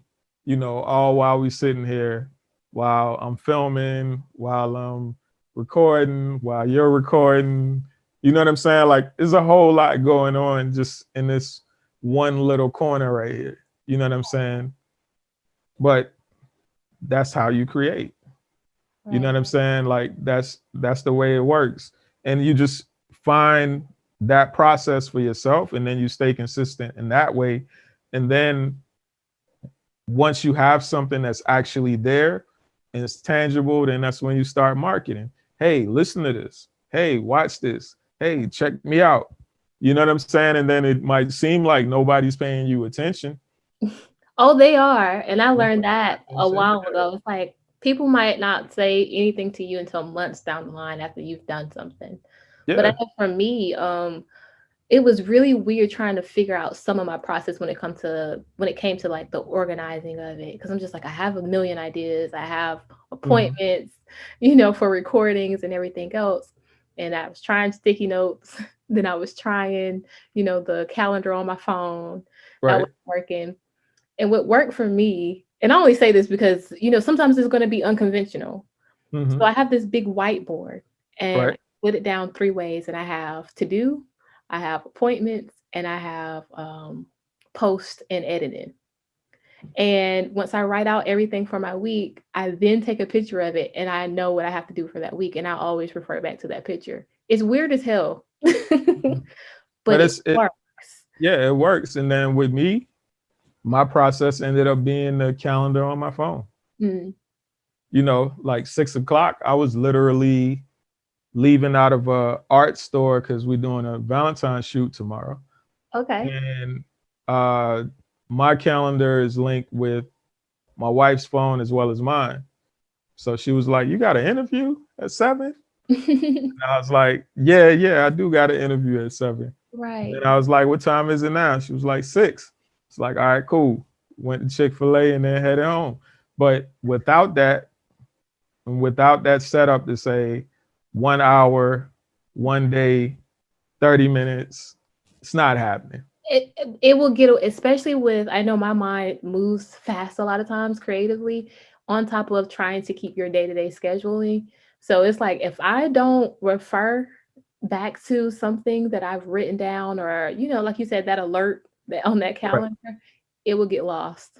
all while we sitting here, while I'm filming, while I'm recording, while you're recording. You know what I'm saying? Like there's a whole lot going on just in this one little corner right here. You know what I'm saying? But that's how you create. You know Right. what I'm saying? Like that's the way it works. And you just find that process for yourself and then you stay consistent in that way. And then once you have something that's actually there and it's tangible, then that's when you start marketing. Hey, listen to this. Hey, watch this. Hey, check me out. You know what I'm saying? And then it might seem like nobody's paying you attention. Oh, they are. And I Nobody's learned that a attention. while ago. It's like people might not say anything to you until months down the line after you've done something. But I Yeah. know for me, it was really weird trying to figure out some of my process when it came to like the organizing of it, because I'm just like, I have a million ideas, I have Hmm. appointments, for recordings and everything else, and I was trying sticky notes. Then I was trying, the calendar on my phone. That was Right. working. And what worked for me, and I only say this because sometimes it's going to be unconventional. So Hmm. I have this big whiteboard, and I Right. split it down three ways. And I have to do, I have appointments, and I have post and editing. And once I write out everything for my week, I then take a picture of it and I know what I have to do for that week. And I always refer back to that picture. It's weird as hell, Mhm. but But it it works. yeah, it works. And then with me, my process ended up being the calendar on my phone. Mm, Like 6 o'clock, I was literally leaving out of a art store because we're doing a Valentine's shoot tomorrow. okay. And uh, my calendar is linked with my wife's phone as well as mine. So she was like, "You got an interview at 7?" And I was like, "Yeah, yeah, I do got an interview at 7." And Right. then I was like, "What time is it now?" She was like, 6. It's like, "All right, cool." Went to Chick-fil-A and then headed home. But without that setup to say 1 hour, one day, 30 minutes, it's not happening. It will get, especially with, I know my mind moves fast a lot of times creatively, on top of trying to keep your day-to-day scheduling. So it's like if I don't refer back to something that I've written down, or like you said, that alert that on that Right. calendar, it will get lost.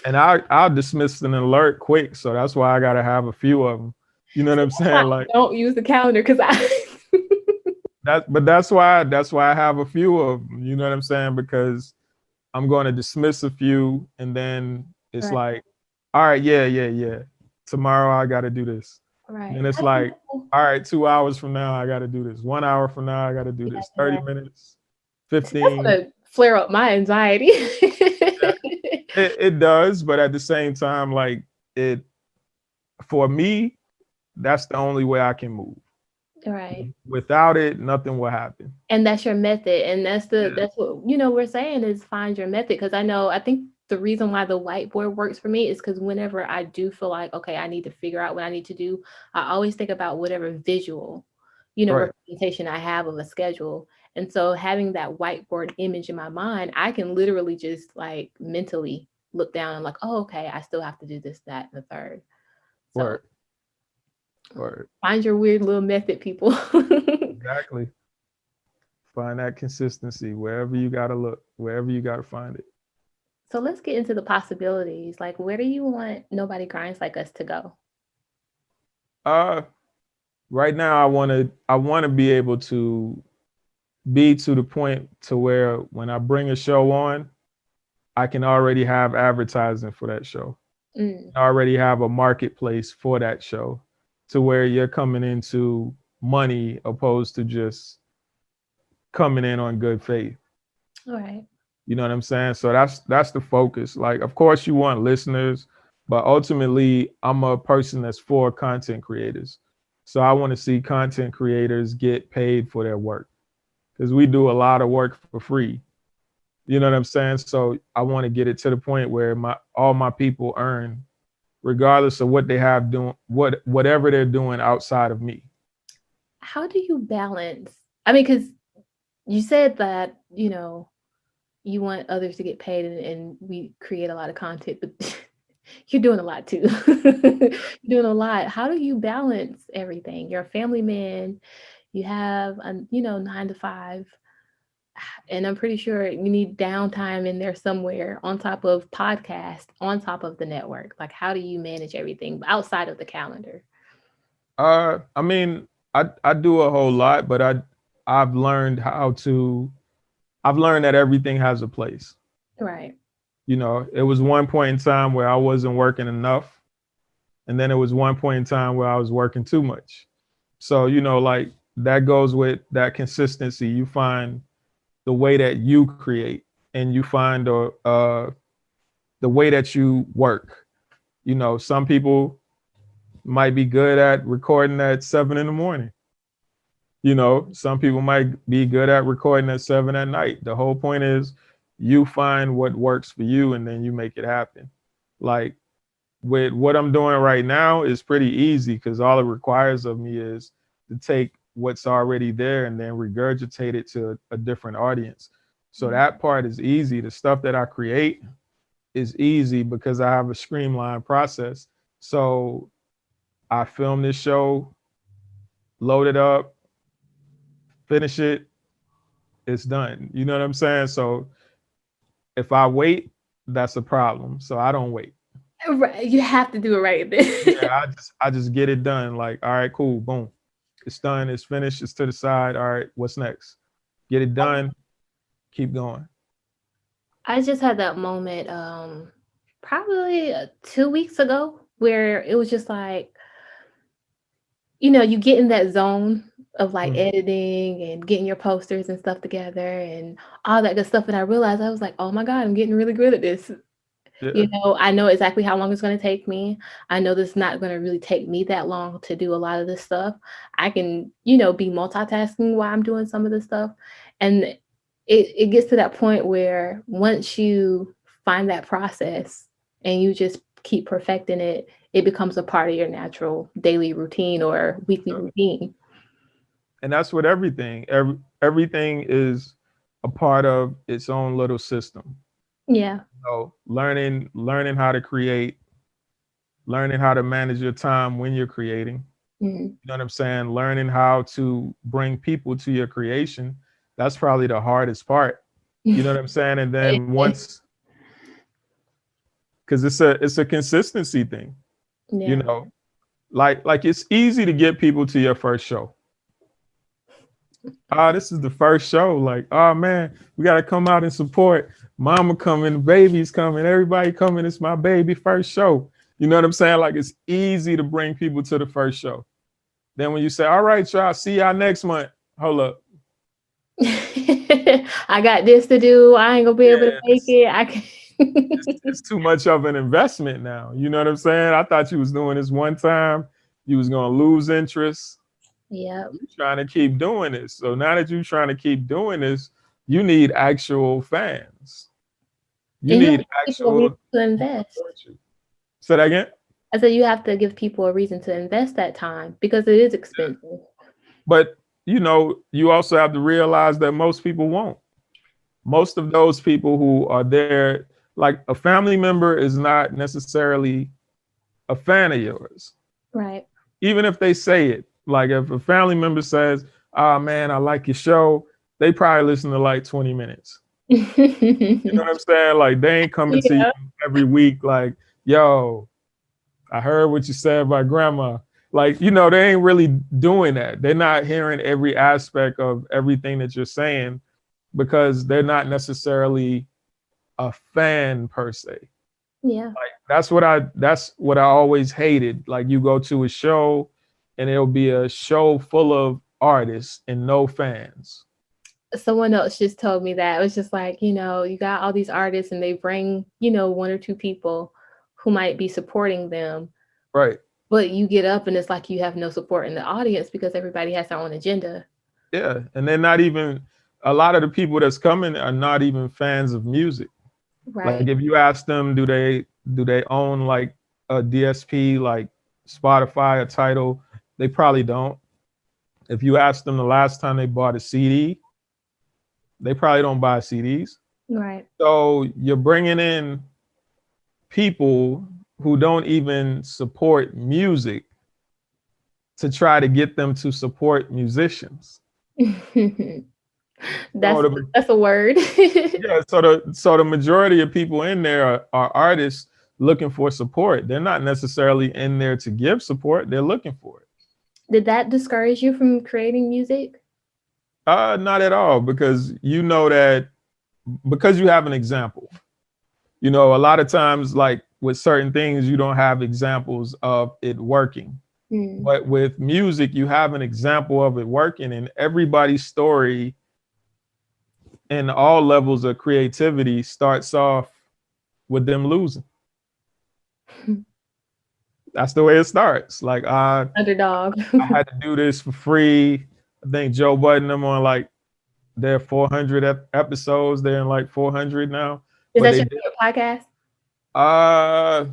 And I'll dismiss an alert quick. So that's why I gotta have a few of them. You know what See, I'm that's why saying? Like I don't use the calendar, because I but that's why I have a few of them. You know what I'm saying? Because I'm going to dismiss a few, and then it's right, like, all right, yeah, yeah, yeah. Tomorrow I got to do this. And right. then it's I like, know. all right, 2 hours from now I got to do this. 1 hour from now I got to do Yeah, this. you're right. 30 minutes, See, that's 15. gonna flare up my anxiety. Yeah, it does, but at the same time, like it for me, that's the only way I can move. Right. Without it, nothing will happen. And that's your method, and Yeah. that's what, we're saying is find your method. Because I think the reason why the whiteboard works for me is because whenever I do feel like, okay, I need to figure out what I need to do, I always think about whatever visual, Right. representation I have of a schedule. And so having that whiteboard image in my mind, I can literally just like mentally look down and like, oh, okay, I still have to do this, that, and the third. So Word. Word. find your weird little method, people. Exactly. Find that consistency wherever you gotta look, wherever you gotta find it. So let's get into the possibilities. Like, where do you want Nobody Grinds Like Us to go? Uh right now I wanna be able to be to the point to where when I bring a show on, I can already have advertising for that show. Mm, I already have a marketplace for that show to where you're coming into money opposed to just coming in on good faith. all right. You know what I'm saying? So that's the focus. Like, of course, you want listeners, but ultimately, I'm a person that's for content creators. So I want to see content creators get paid for their work because we do a lot of work for free. You know what I'm saying? So I want to get it to the point where my all my people earn, regardless of what they have doing, whatever they're doing outside of me. How do you balance? I mean, because you said that, you want others to get paid, and we create a lot of content, but you're doing a lot too. You're doing a lot. How do you balance everything? You're a family man, you have a, 9 to 5, and I'm pretty sure you need downtime in there somewhere on top of podcast, on top of the network. Like, how do you manage everything outside of the calendar? I mean, I do a whole lot, but I've learned how to. I've learned that everything has a place. Right. It was one point in time where I wasn't working enough, and then it was one point in time where I was working too much. So, like that goes with that consistency. You find the way that you create, and you find the way that you work. Some people might be good at recording at 7 in the morning. You know, some people might be good at recording at 7 at night. The whole point is you find what works for you and then you make it happen. Like with what I'm doing right now is pretty easy because all it requires of me is to take what's already there and then regurgitate it to a different audience. So that part is easy. The stuff that I create is easy because I have a streamlined process. So I film this show, load it up, finish it, it's done. You know what I'm saying? So if I wait, that's a problem. So I don't wait. Right. You have to do it right then. Yeah, I just get it done. Like, all right, cool, boom. It's done, it's finished, it's to the side. All right, what's next? Get it done, keep going. I just had that moment probably 2 weeks ago where it was just like, you get in that zone of like Mhm. editing and getting your posters and stuff together and all that good stuff. And I realized I was like, oh my God, I'm getting really good at this. Yeah. I know exactly how long it's going to take me. I know this is not going to really take me that long to do a lot of this stuff. I can, be multitasking while I'm doing some of this stuff. And it gets to that point where once you find that process and you just keep perfecting it, it becomes a part of your natural daily routine or weekly routine. And that's what everything is a part of its own little system. Yeah. So learning how to create, learning how to manage your time when you're creating. Mhm. You know what I'm saying? Learning how to bring people to your creation. That's probably the hardest part. You know what I'm saying? And then once, because it's a consistency thing. You Yeah. know, like it's easy to get people to your first show. This is the first show. Like, oh man, we gotta come out and support. Mama coming, baby's coming, everybody coming. It's my baby first show. You know what I'm saying? Like it's easy to bring people to the first show. Then when you say, all right, y'all, see y'all next month. Hold up. I got this to do. I ain't gonna be able to Yeah, make it. I can. it's too much of an investment now. You know what I'm saying? I thought you was doing this one time. You was gonna lose interest. Yep. You're trying to keep doing this. So now that you're trying to keep doing this, you need actual fans. You And you have need to give people a reason actual to to invest. support you. Say that again. I said you have to give people a reason to invest that time because it is expensive. But you also have to realize that most people won't. Most of those people who are there, like a family member is not necessarily a fan of yours. Right. Even if they say it. Like if a family member says, "Oh man, I like your show," they probably listen to like 20 minutes. You know what I'm saying? Like they ain't coming to you Yeah. every week like, "Yo, I heard what you said about grandma." Like, they ain't really doing that. They're not hearing every aspect of everything that you're saying because they're not necessarily a fan per se. Yeah. Like that's what I always hated. Like you go to a show and it'll be a show full of artists and no fans. Someone else just told me that. It was just like, you got all these artists and they bring, one or two people who might be supporting them, Right. but you get up and it's like you have no support in the audience because everybody has their own agenda. Yeah. And they're not even a lot of the people that's coming are not even fans of music. Like Right. if you ask them, do they own like a DSP like Spotify or Title? They probably don't. If you ask them the last time they bought a CD, they probably don't buy CDs. Right. So you're bringing in people who don't even support music to try to get them to support musicians. So That's the, that's a word. yeah, so the majority of people in there are artists looking for support. They're not necessarily in there to give support. They're looking for it. Did that discourage you from creating music? Not at all, because you know that because you have an example. A lot of times, like with certain things, you don't have examples of it working. Mm. But with music, you have an example of it working, and everybody's story in all levels of creativity starts off with them losing. That's the way it starts. Like I Underdog. had to do this for free. I think Joe Budden them on like their 400 episodes. They're in like 400 now. Is But that they your did. favorite podcast? Uh,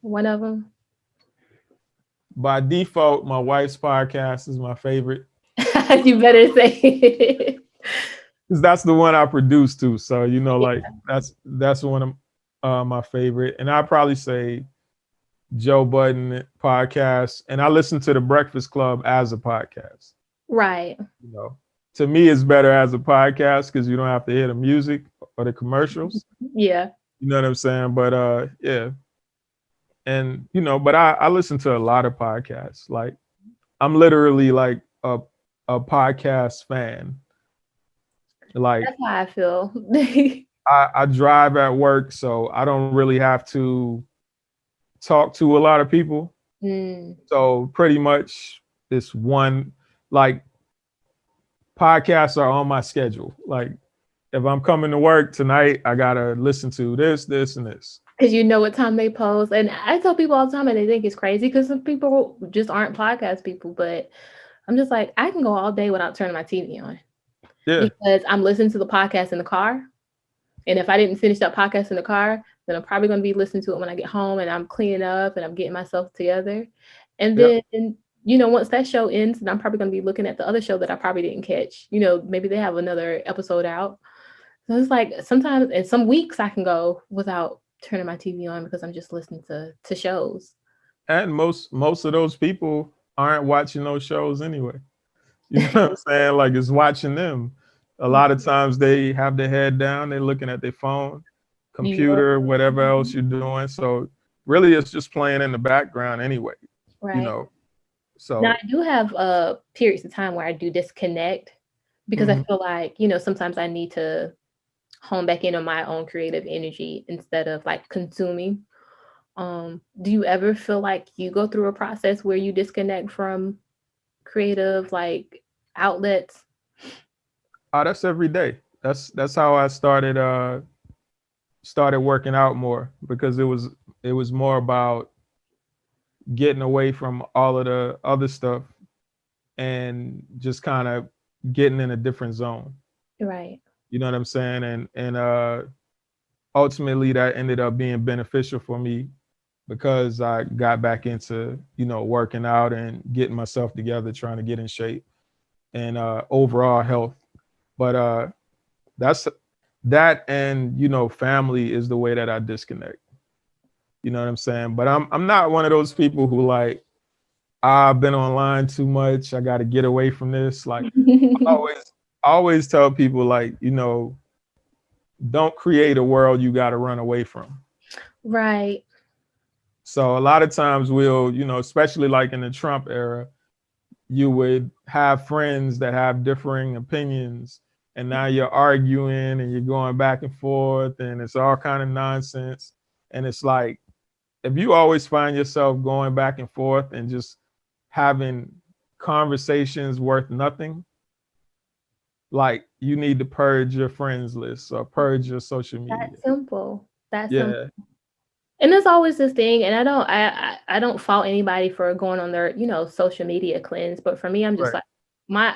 One of them. by default, my wife's podcast is my favorite You better say it. because that's the one I produced too. So like that's one of my favorite. And I'd probably say Joe Budden podcast, and I listen to the Breakfast Club as a podcast. Right. You know, to me, it's better as a podcast because you don't have to hear the music or the commercials. Yeah. You know what I'm saying? But yeah, and but I listen to a lot of podcasts. Like I'm literally like a podcast fan. Like That's how I feel. I drive at work, so I don't really have to talk to a lot of people. Mm. So pretty much this one, like podcasts are on my schedule. Like if I'm coming to work tonight, I gotta listen to this, this, and this. Because you know what time they post. And I tell people all the time, and they think it's crazy because some people just aren't podcast people. But I'm just like, I can go all day without turning my TV on Yeah. because I'm listening to the podcast in the car. And if I didn't finish that podcast in the car, then I'm probably going to be listening to it when I get home and I'm cleaning up and I'm getting myself together. And Yep. then, once that show ends, then I'm probably going to be looking at the other show that I probably didn't catch. Maybe they have another episode out. So it's like sometimes, and some weeks I can go without turning my TV on because I'm just listening to shows. And most of those people aren't watching those shows anyway. You know what I'm saying? Like it's watching them. A lot of times they have their head down, they're looking at their phone, Yeah. computer, whatever else you're doing. So really it's just playing in the background anyway. You Right. know. Now So I do have periods of time where I do disconnect because I mhm. feel like, sometimes I need to hone back in on my own creative energy instead of like consuming. Do you ever feel like you go through a process where you disconnect from creative like outlets? Oh, that's every day. That's how I started working out more because it was more about getting away from all of the other stuff and just kind of getting in a different zone. Right. You know what I'm saying? And ultimately that ended up being beneficial for me because I got back into, working out and getting myself together, trying to get in shape and overall health. But that's that and family is the way that I disconnect. You know what I'm saying? But I'm not one of those people who like I've been online too much. I got to get away from this. Like I always tell people like, don't create a world you got to run away from. Right. So a lot of times we'll, especially like in the Trump era, you would have friends that have differing opinions and now you're arguing and you're going back and forth and it's all kind of nonsense. And it's like, if you always find yourself going back and forth and just having conversations worth nothing, like you need to purge your friends list or purge your social media. That's simple. That's simple. Yeah, And there's always this thing, and I don't fault anybody for going on their, social media cleanse. But for me, I'm just right. like my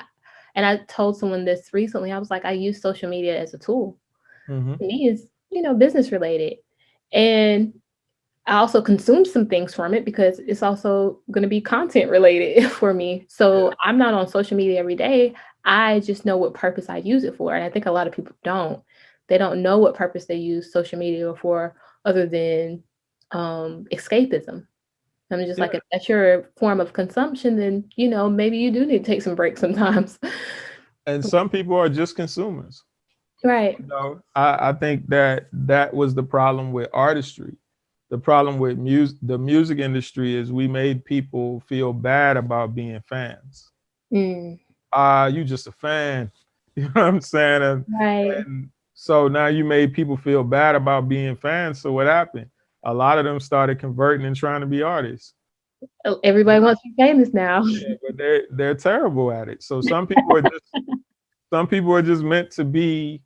and I told someone this recently. I was like, I use social media as a tool. Hmm. To me, is business related. And I also consume some things from it because it's also going to be content related for me. Yeah. So I'm not on social media every day. I just know what purpose I use it for. And I think a lot of people don't. They don't know what purpose they use social media for other than escapism. I'm just like, Yeah. if that's your form of consumption, then, maybe you do need to take some breaks sometimes. And some people are just consumers. Right. I think that was the problem with artistry. The problem with the music industry is we made people feel bad about being fans. Mm, You just a fan. You know what I'm saying? right. And so now you made people feel bad about being fans. So what happened? A lot of them started converting and trying to be artists. Everybody wants to be famous now. Yeah, but they're terrible at it. So some people are just meant to be Yeah.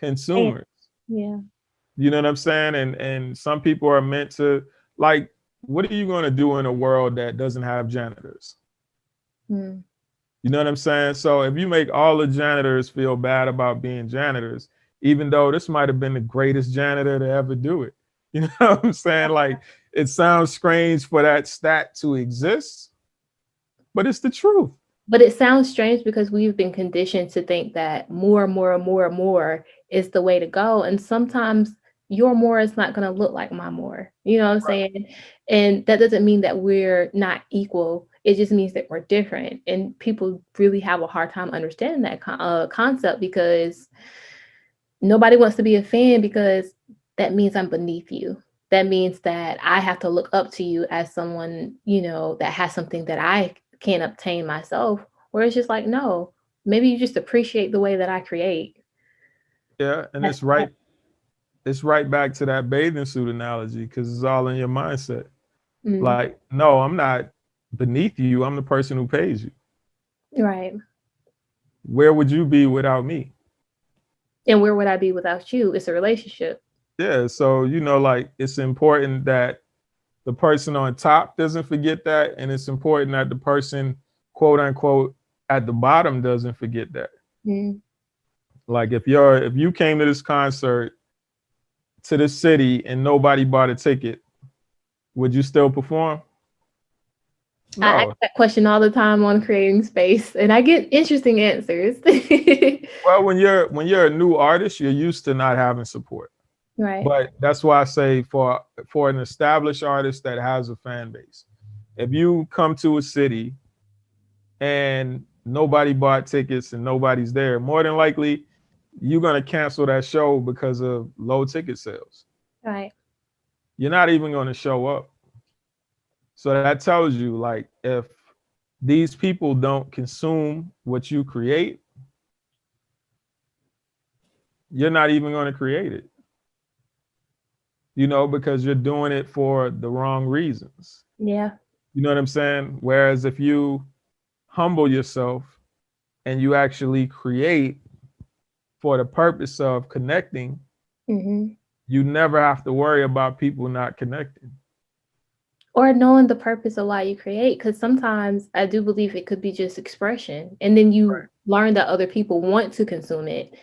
consumers. Yeah. You know what I'm saying? And some people are meant to like, what are you going to do in a world that doesn't have janitors? Mm. You know what I'm saying? So if you make all the janitors feel bad about being janitors, even though this might have been the greatest janitor to ever do it, you know what I'm saying? Like, it sounds strange for that stat to exist, but it's the truth. But it sounds strange because we've been conditioned to think that more, more, more, more is the way to go. And sometimes your more is not going to look like my more. You know what I'm Right. saying? And that doesn't mean that we're not equal. It just means that we're different. And people really have a hard time understanding that concept because nobody wants to be a fan because that means I'm beneath you. That means that I have to look up to you as someone, that has something that I can't obtain myself. Where it's just like, no, maybe you just appreciate the way that I create. Yeah, and That's it's right back to that bathing suit analogy because it's all in your mindset. mm, Like, no, I'm not beneath you. I'm the person who pays you. right. Where would you be without me? And where would I be without you? It's a relationship. Yeah, so like, it's important that the person on top doesn't forget that, and it's important that the person, quote unquote, at the bottom doesn't forget that. Mm. Like, if you came to this concert, to this city, and nobody bought a ticket, would you still perform? I ask No. that question all the time on creating space, and I get interesting answers. Well, when you're a new artist, you're used to not having support. Right. But that's why I say, for an established artist that has a fan base, if you come to a city and nobody bought tickets and nobody's there, more than likely you're gonna cancel that show because of low ticket sales. Right. You're not even gonna show up. So that tells you, like, if these people don't consume what you create, you're not even gonna create it. Because you're doing it for the wrong reasons. Yeah. You know what I'm saying? Whereas if you humble yourself and you actually create for the purpose of connecting, Hmm. you never have to worry about people not connecting. Or knowing the purpose of why you create, because sometimes I do believe it could be just expression, and then you learn that other people want to consume it.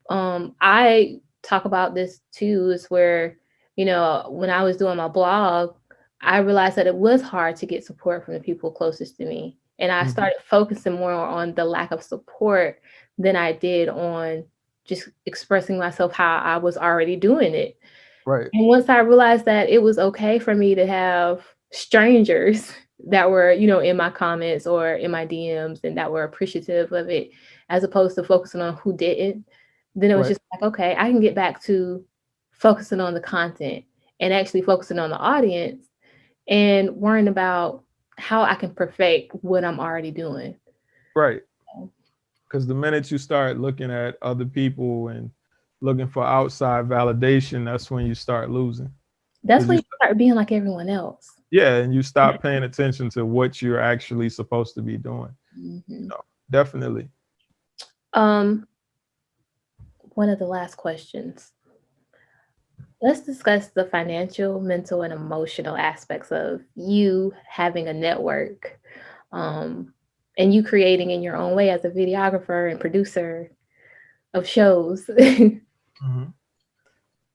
I talk about this too, is where, when I was doing my blog, I realized that it was hard to get support from the people closest to me. And I Mhm. started focusing more on the lack of support than I did on just expressing myself how I was already doing it. Right, And once I realized that it was okay for me to have strangers that were, in my comments or in my DMs and that were appreciative of it, as opposed to focusing on who didn't, then it was right, just like, okay, I can get back to focusing on the content and actually focusing on the audience and worrying about how I can perfect what I'm already doing. right. Because the minute you start looking at other people and looking for outside validation, that's when you start losing. That's Because when you start being like everyone else. yeah, and you stop paying attention to what you're actually supposed to be doing. Mhm. Definitely. Um, One of the last questions. Let's discuss the financial, mental, and emotional aspects of you having a network, um, and you creating in your own way as a videographer and producer of shows, Mhm.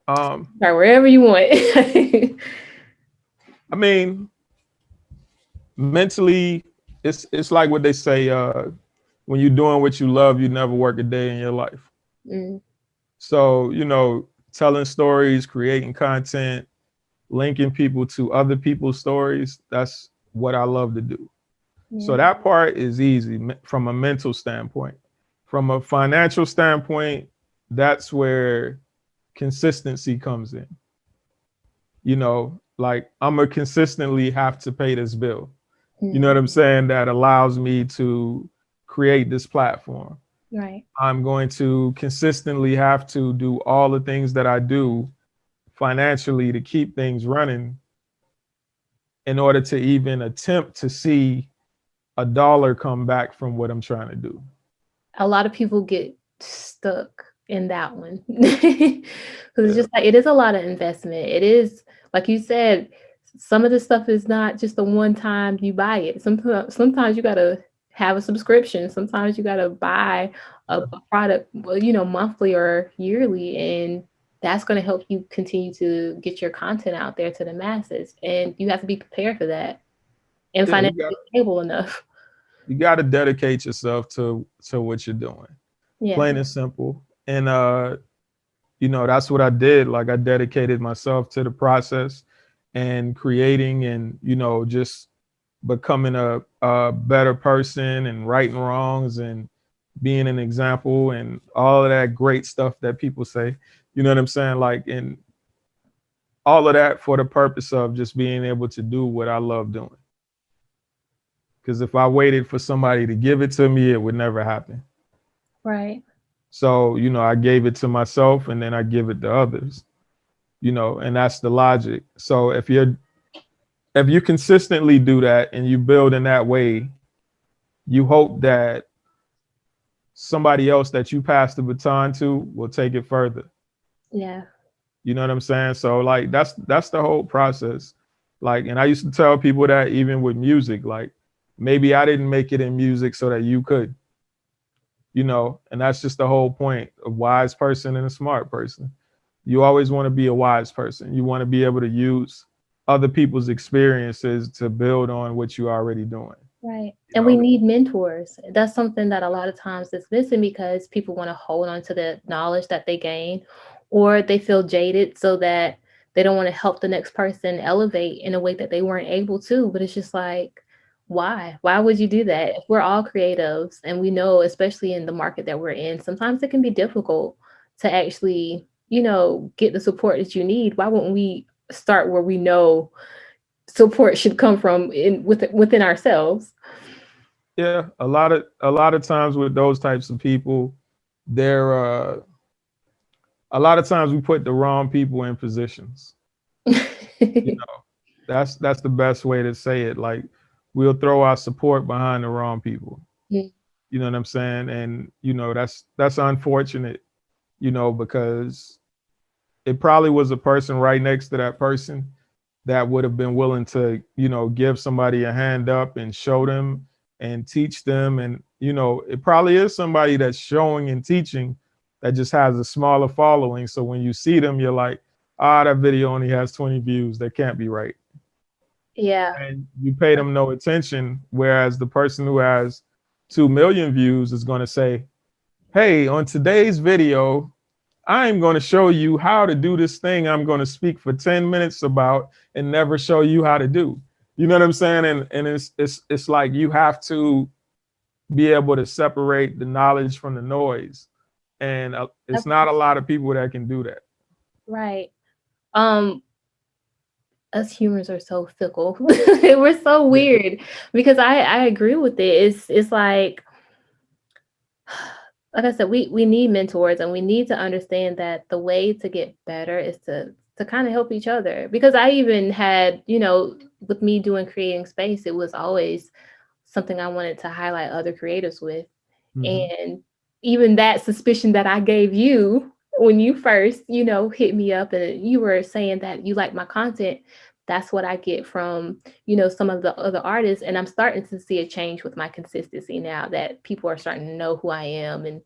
Um, or wherever you want. I mean, mentally, it's like what they say, when you're doing what you love, you never work a day in your life. Mm, So, telling stories, creating content, linking people to other people's stories, that's what I love to do. So yeah. that part is easy from a mental standpoint. From a financial standpoint, that's where consistency comes in. Like, I'm gonna consistently have to pay this bill. You know Mm, what I'm saying? That allows me to create this platform. right. I'm going to consistently have to do all the things that I do financially to keep things running in order to even attempt to see a dollar come back from what I'm trying to do. A lot of people get stuck in that one because it's Yeah. just like it is a lot of investment. It is like you said, some of the stuff is not just the one time you buy it. Sometimes you gotta have a subscription. Sometimes you got to buy a product, well, monthly or yearly, and that's going to help you continue to get your content out there to the masses. And you have to be prepared for that and Yeah, financially stable enough. you got to dedicate yourself to what you're doing. Yeah. Plain and simple. And that's what I did. Like I dedicated myself to the process and creating and just becoming a better person and righting wrongs and being an example and all of that great stuff that people say. You know what I'm saying? Like, and all of that for the purpose of just being able to do what I love doing. Because if I waited for somebody to give it to me, it would never happen. Right. So, I gave it to myself and then I give it to others, and that's the logic. So if you consistently do that and you build in that way, you hope that somebody else that you pass the baton to will take it further. Yeah. You know what I'm saying? So like that's the whole process. Like, and I used to tell people that even with music, like maybe I didn't make it in music so that you could, and that's just the whole point. A wise person and a smart person. You always want to be a wise person. You want to be able to use other people's experiences to build on what you're already doing. Right. You And we know? need mentors. That's something that a lot of times is missing because people want to hold on to the knowledge that they gain, or they feel jaded so that they don't want to help the next person elevate in a way that they weren't able to. But it's just like, why? Why would you do that? If we're all creatives and we know, especially in the market that we're in, sometimes it can be difficult to actually, get the support that you need. Why wouldn't we start where we know support should come from within ourselves? Yeah, a lot of times with those types of people, they're a lot of times we put the wrong people in positions. You know, that's the best way to say it. Like we'll throw our support behind the wrong people. Mm. You know what I'm saying? And that's unfortunate, because it probably was a person right next to that person that would have been willing to, give somebody a hand up and show them and teach them. And, it probably is somebody that's showing and teaching that just has a smaller following. So when you see them, you're like, that video only has 20 views. That can't be right. Yeah. And you pay them no attention. Whereas the person who has 2 million views is going to say, hey, on today's video, I'm going to show you how to do this thing I'm going to speak for 10 minutes about and never show you how to do. You know what I'm saying? And it's like you have to be able to separate the knowledge from the noise. And it's not a lot of people that can do that. Right. Um, us humans are so fickle. We're so Yeah. weird because I agree with it. It's like I said, we need mentors and we need to understand that the way to get better is to kind of help each other. Because I even had, with me doing creating space, it was always something I wanted to highlight other creators with. Mm-hmm. And even that suspicion that I gave you when you first, hit me up and you were saying that you like my content, that's what I get from, some of the other artists. And I'm starting to see a change with my consistency now that people are starting to know who I am and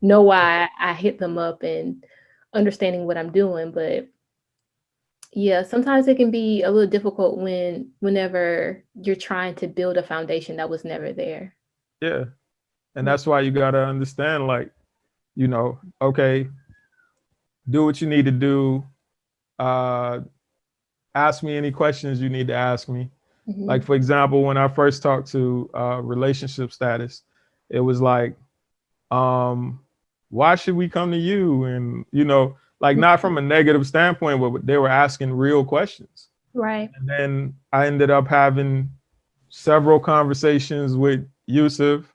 know why I hit them up and understanding what I'm doing. But yeah, sometimes it can be a little difficult whenever you're trying to build a foundation that was never there. Yeah. And that's why you got to understand, like, okay, do what you need to do. Uh, Ask me any questions you need to ask me. Like, Mhm. for example, when I first talked to relationship status, it was like, um, why should we come to you? And, like not from a negative standpoint, but they were asking real questions. Right. And then I ended up having several conversations with Yusuf,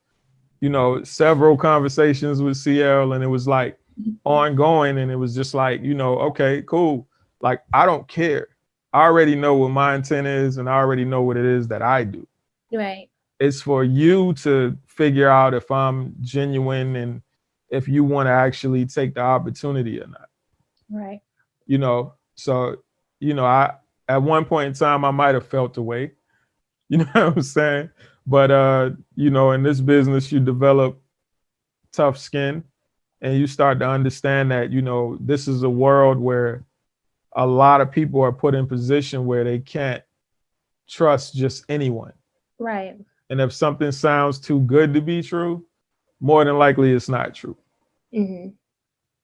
several conversations with CL, and it was like ongoing. And it was just like, okay, cool. Like, I don't care. I already know what my intent is, and I already know what it is that I do. Right. It's for you to figure out if I'm genuine and if you want to actually take the opportunity or not. Right. So I at one point in time I might have felt the way, you know what I'm saying? But you know, in this business, you develop tough skin, and you start to understand that, you know, this is a world where a lot of people are put in position where they can't trust just anyone. Right. And if something sounds too good to be true, more than likely it's not true. Mm-hmm.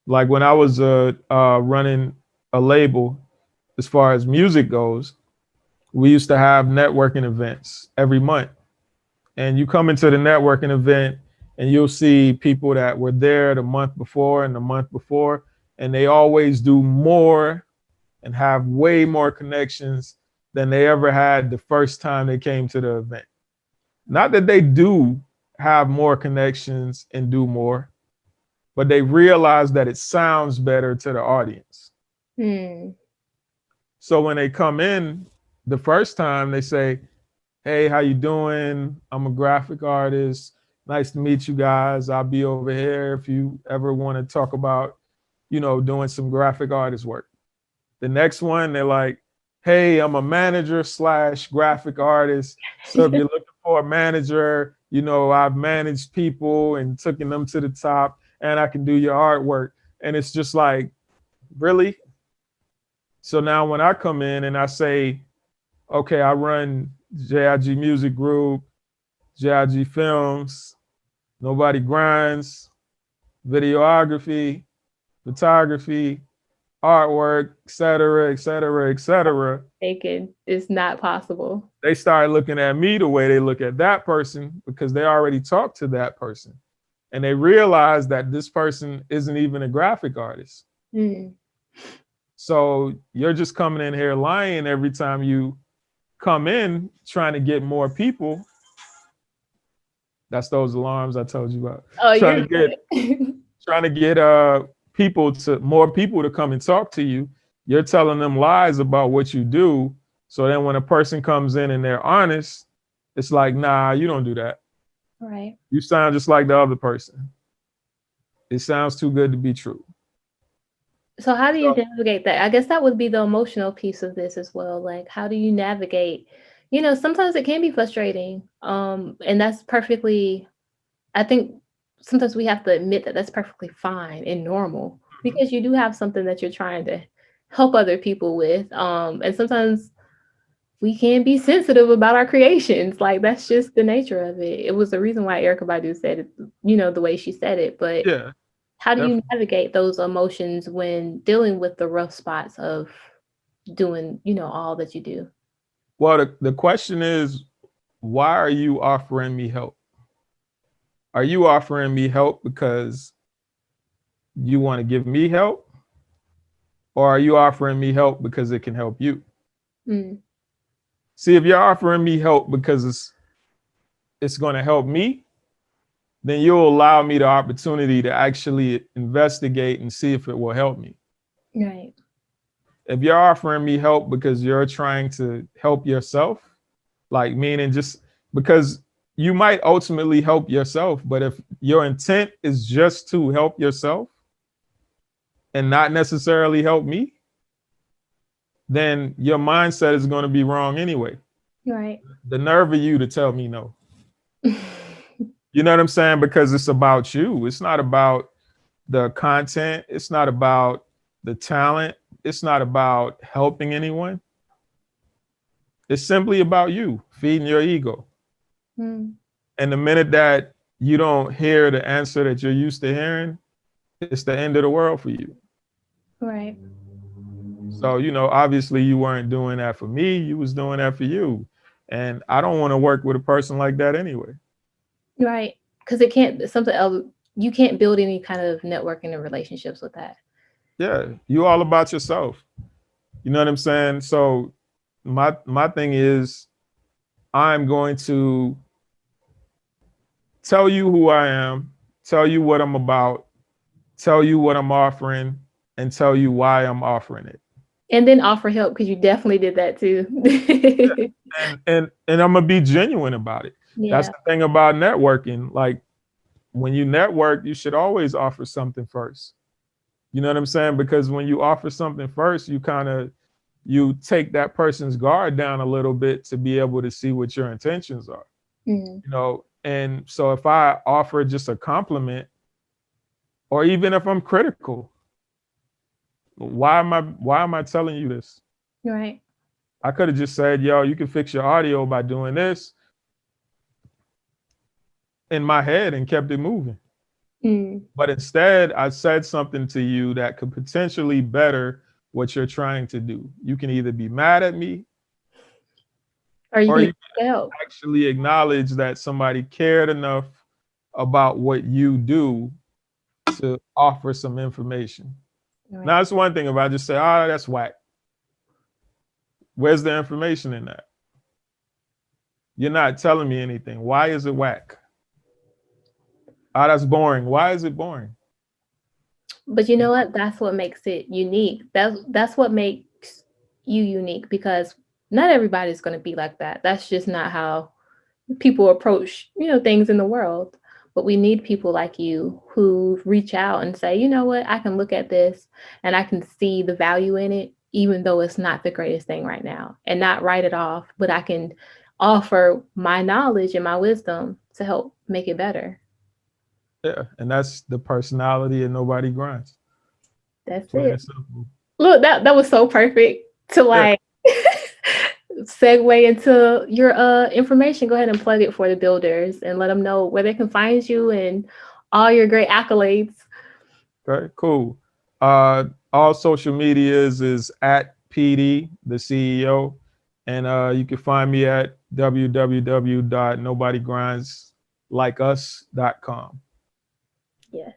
Like when I was running a label, as far as music goes, we used to have networking events every month. And you come into the networking event and you'll see people that were there the month before and the month before, and they always do more and have way more connections than they ever had the first time they came to the event. Not that they do have more connections and do more, but they realize that it sounds better to the audience. Mm. So when they come in the first time, they say, "Hey, how you doing? I'm a graphic artist. Nice to meet you guys. I'll be over here if you ever want to talk about, you know, doing some graphic artist work." The next one, they're like, "Hey, I'm a manager slash graphic artist. So if you're looking for a manager, you know, I've managed people and taken them to the top, and I can do your artwork." And it's just like, really? So now when I come in and I say, okay, I run JIG Music Group, JIG Films, Nobody Grinds, videography, photography, artwork, et cetera, et cetera, et cetera. Thinking it's not possible. They start looking at me the way they look at that person because they already talked to that person. And they realize that this person isn't even a graphic artist. Mm. So you're just coming in here lying every time you come in trying to get more people. That's those alarms I told you about. Oh, Trying you're to get good. trying to get more people to come and talk to you. You're telling them lies about what you do. So then when a person comes in and they're honest, it's like, nah, you don't do that. Right. You sound just like the other person. It sounds too good to be true. So how do you So navigate that? I guess that would be the emotional piece of this as well. Like, how do you navigate? Sometimes it can be frustrating. And that's perfectly, I think sometimes we have to admit that that's perfectly fine and normal because you do have something that you're trying to help other people with. And sometimes we can be sensitive about our creations. Like that's just the nature of it. It was the reason why Erica Badu said it, the way she said it. But yeah, how do you definitely. navigate those emotions when dealing with the rough spots of doing, all that you do? Well, the question is, why are you offering me help? Are you offering me help because you want to give me help? Or are you offering me help because it can help you? Mm, See, if you're offering me help because it's going to help me, then you'll allow me the opportunity to actually investigate and see if it will help me. right. If you're offering me help because you're trying to help yourself, like meaning just because you might ultimately help yourself, but if your intent is just to help yourself and not necessarily help me, then your mindset is going to be wrong anyway. Right. The nerve of you to tell me no. You know what I'm saying? Because it's about you. It's not about the content. It's not about the talent. It's not about helping anyone. It's simply about you feeding your ego. Mm, And the minute that you don't hear the answer that you're used to hearing, it's the end of the world for you. right. So, you know, obviously you weren't doing that for me. You was doing that for you. And I don't want to work with a person like that anyway. Right. Because it can't, something else, you can't build any kind of networking and relationships with that. Yeah, you all about yourself. You know what I'm saying? So my thing is I'm going to tell you who I am, tell you what I'm about, tell you what I'm offering, and tell you why I'm offering it. And then offer help because you definitely did that too. And I'm gonna be genuine about it. That's Yeah. the thing about networking. Like when you network, you should always offer something first. You know what I'm saying? Because when you offer something first, you take that person's guard down a little bit to be able to see what your intentions are. Mm. And so if I offer just a compliment, or even if I'm critical, why am I telling you this? Right. I could have just said, yo, you can fix your audio by doing this in my head and kept it moving. Mm. But instead, I said something to you that could potentially better what you're trying to do. You can either be mad at me, Or you or can you accept help. actually acknowledge that somebody cared enough about what you do to offer some information. Right. Now, it's one thing if I just say, oh, that's whack. Where's the information in that? You're not telling me anything. Why is it whack? Oh, that's boring. Why is it boring? But you know what? That's what makes it unique. That's what makes you unique, because not everybody's going to be like that. That's just not how people approach, things in the world. But we need people like you who reach out and say, you know what, I can look at this and I can see the value in it, even though it's not the greatest thing right now, and not write it off, but I can offer my knowledge and my wisdom to help make it better. Yeah, and that's the personality and nobody grinds. That's Plain it. and simple. Look, that was so perfect to Yeah. like segue into your information. Go ahead and plug it for the builders and let them know where they can find you and all your great accolades. Okay, cool. All social medias is at PD, the CEO. And you can find me at www.nobodygrinds.us.com. Yes.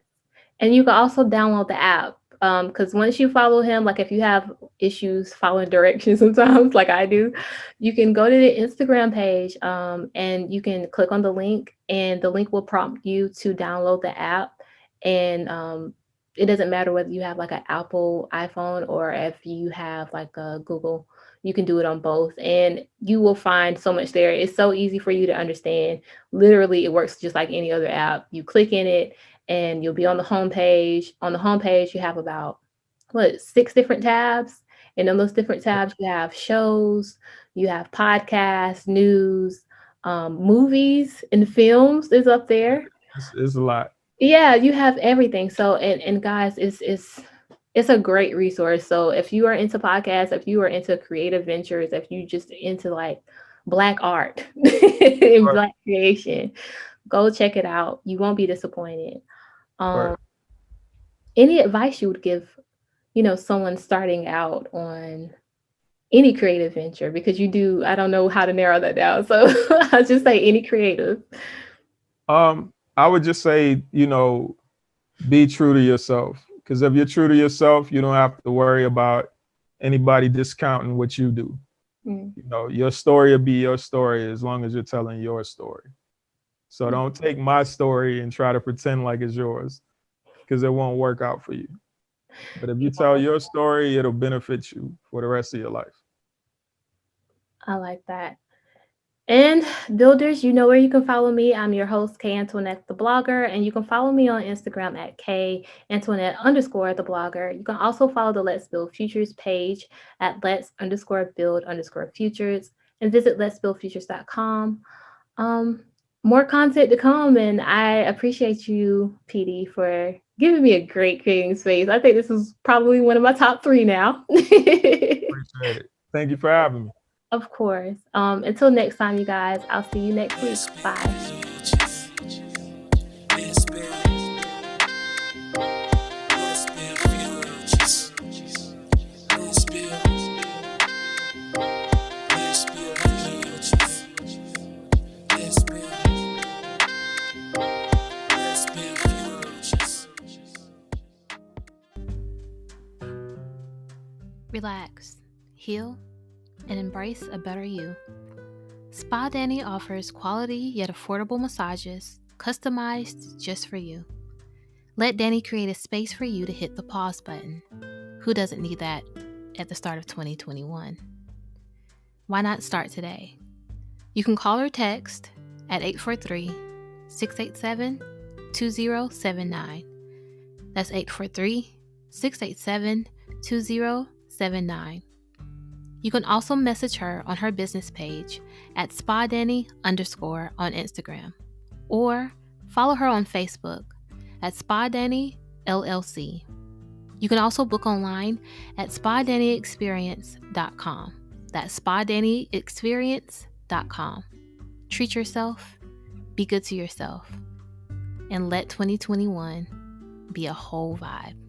And you can also download the app. Because once you follow him, like if you have issues following directions sometimes, like I do, you can go to the Instagram page, and you can click on the link, and the link will prompt you to download the app. And it doesn't matter whether you have like an Apple iPhone or if you have like a Google, you can do it on both. And you will find so much there. It's so easy for you to understand. Literally, it works just like any other app. You click in it and you'll be on the homepage. On the homepage, you have about six different tabs. And in those different tabs, you have shows, you have podcasts, news, movies, and films is up there. It's a lot. Yeah, you have everything. So and guys, it's a great resource. So if you are into podcasts, if you are into creative ventures, if you just into like black art and Right, black creation, go check it out. You won't be disappointed. right. Um, any advice you would give, someone starting out on any creative venture? Because you do, I don't know how to narrow that down. So I'll just say any creative. I would just say, be true to yourself. Because if you're true to yourself, you don't have to worry about anybody discounting what you do. Mm, Your story will be your story as long as you're telling your story. So mm. don't take my story and try to pretend like it's yours, because it won't work out for you. But if you tell your story, it'll benefit you for the rest of your life. I like that. And builders, you know where you can follow me. I'm your host, K Antoinette the blogger, and you can follow me on Instagram at K Antoinette underscore the blogger. You can also follow the Let's Build Futures page at Let's underscore build underscore futures, and visit let'sbuildfutures.com. Um, More content to come, and I appreciate you, PD, for giving me a great creating space. I think this is probably one of my top three now. Appreciate it. Thank you for having me. Of course. Until next time, you guys, I'll see you next week. Bye. Relax, heal, and embrace a better you. Spa Danny offers quality yet affordable massages customized just for you. Let Danny create a space for you to hit the pause button. Who doesn't need that at the start of 2021? Why not start today? You can call or text at 843-687-2079. That's 843-687-2079. You can also message her on her business page at SpaDanny_ on Instagram, or follow her on Facebook at SpaDanny LLC. You can also book online at SpaDannyExperience.com. That's SpaDannyExperience.com. Treat yourself, be good to yourself, and let 2021 be a whole vibe.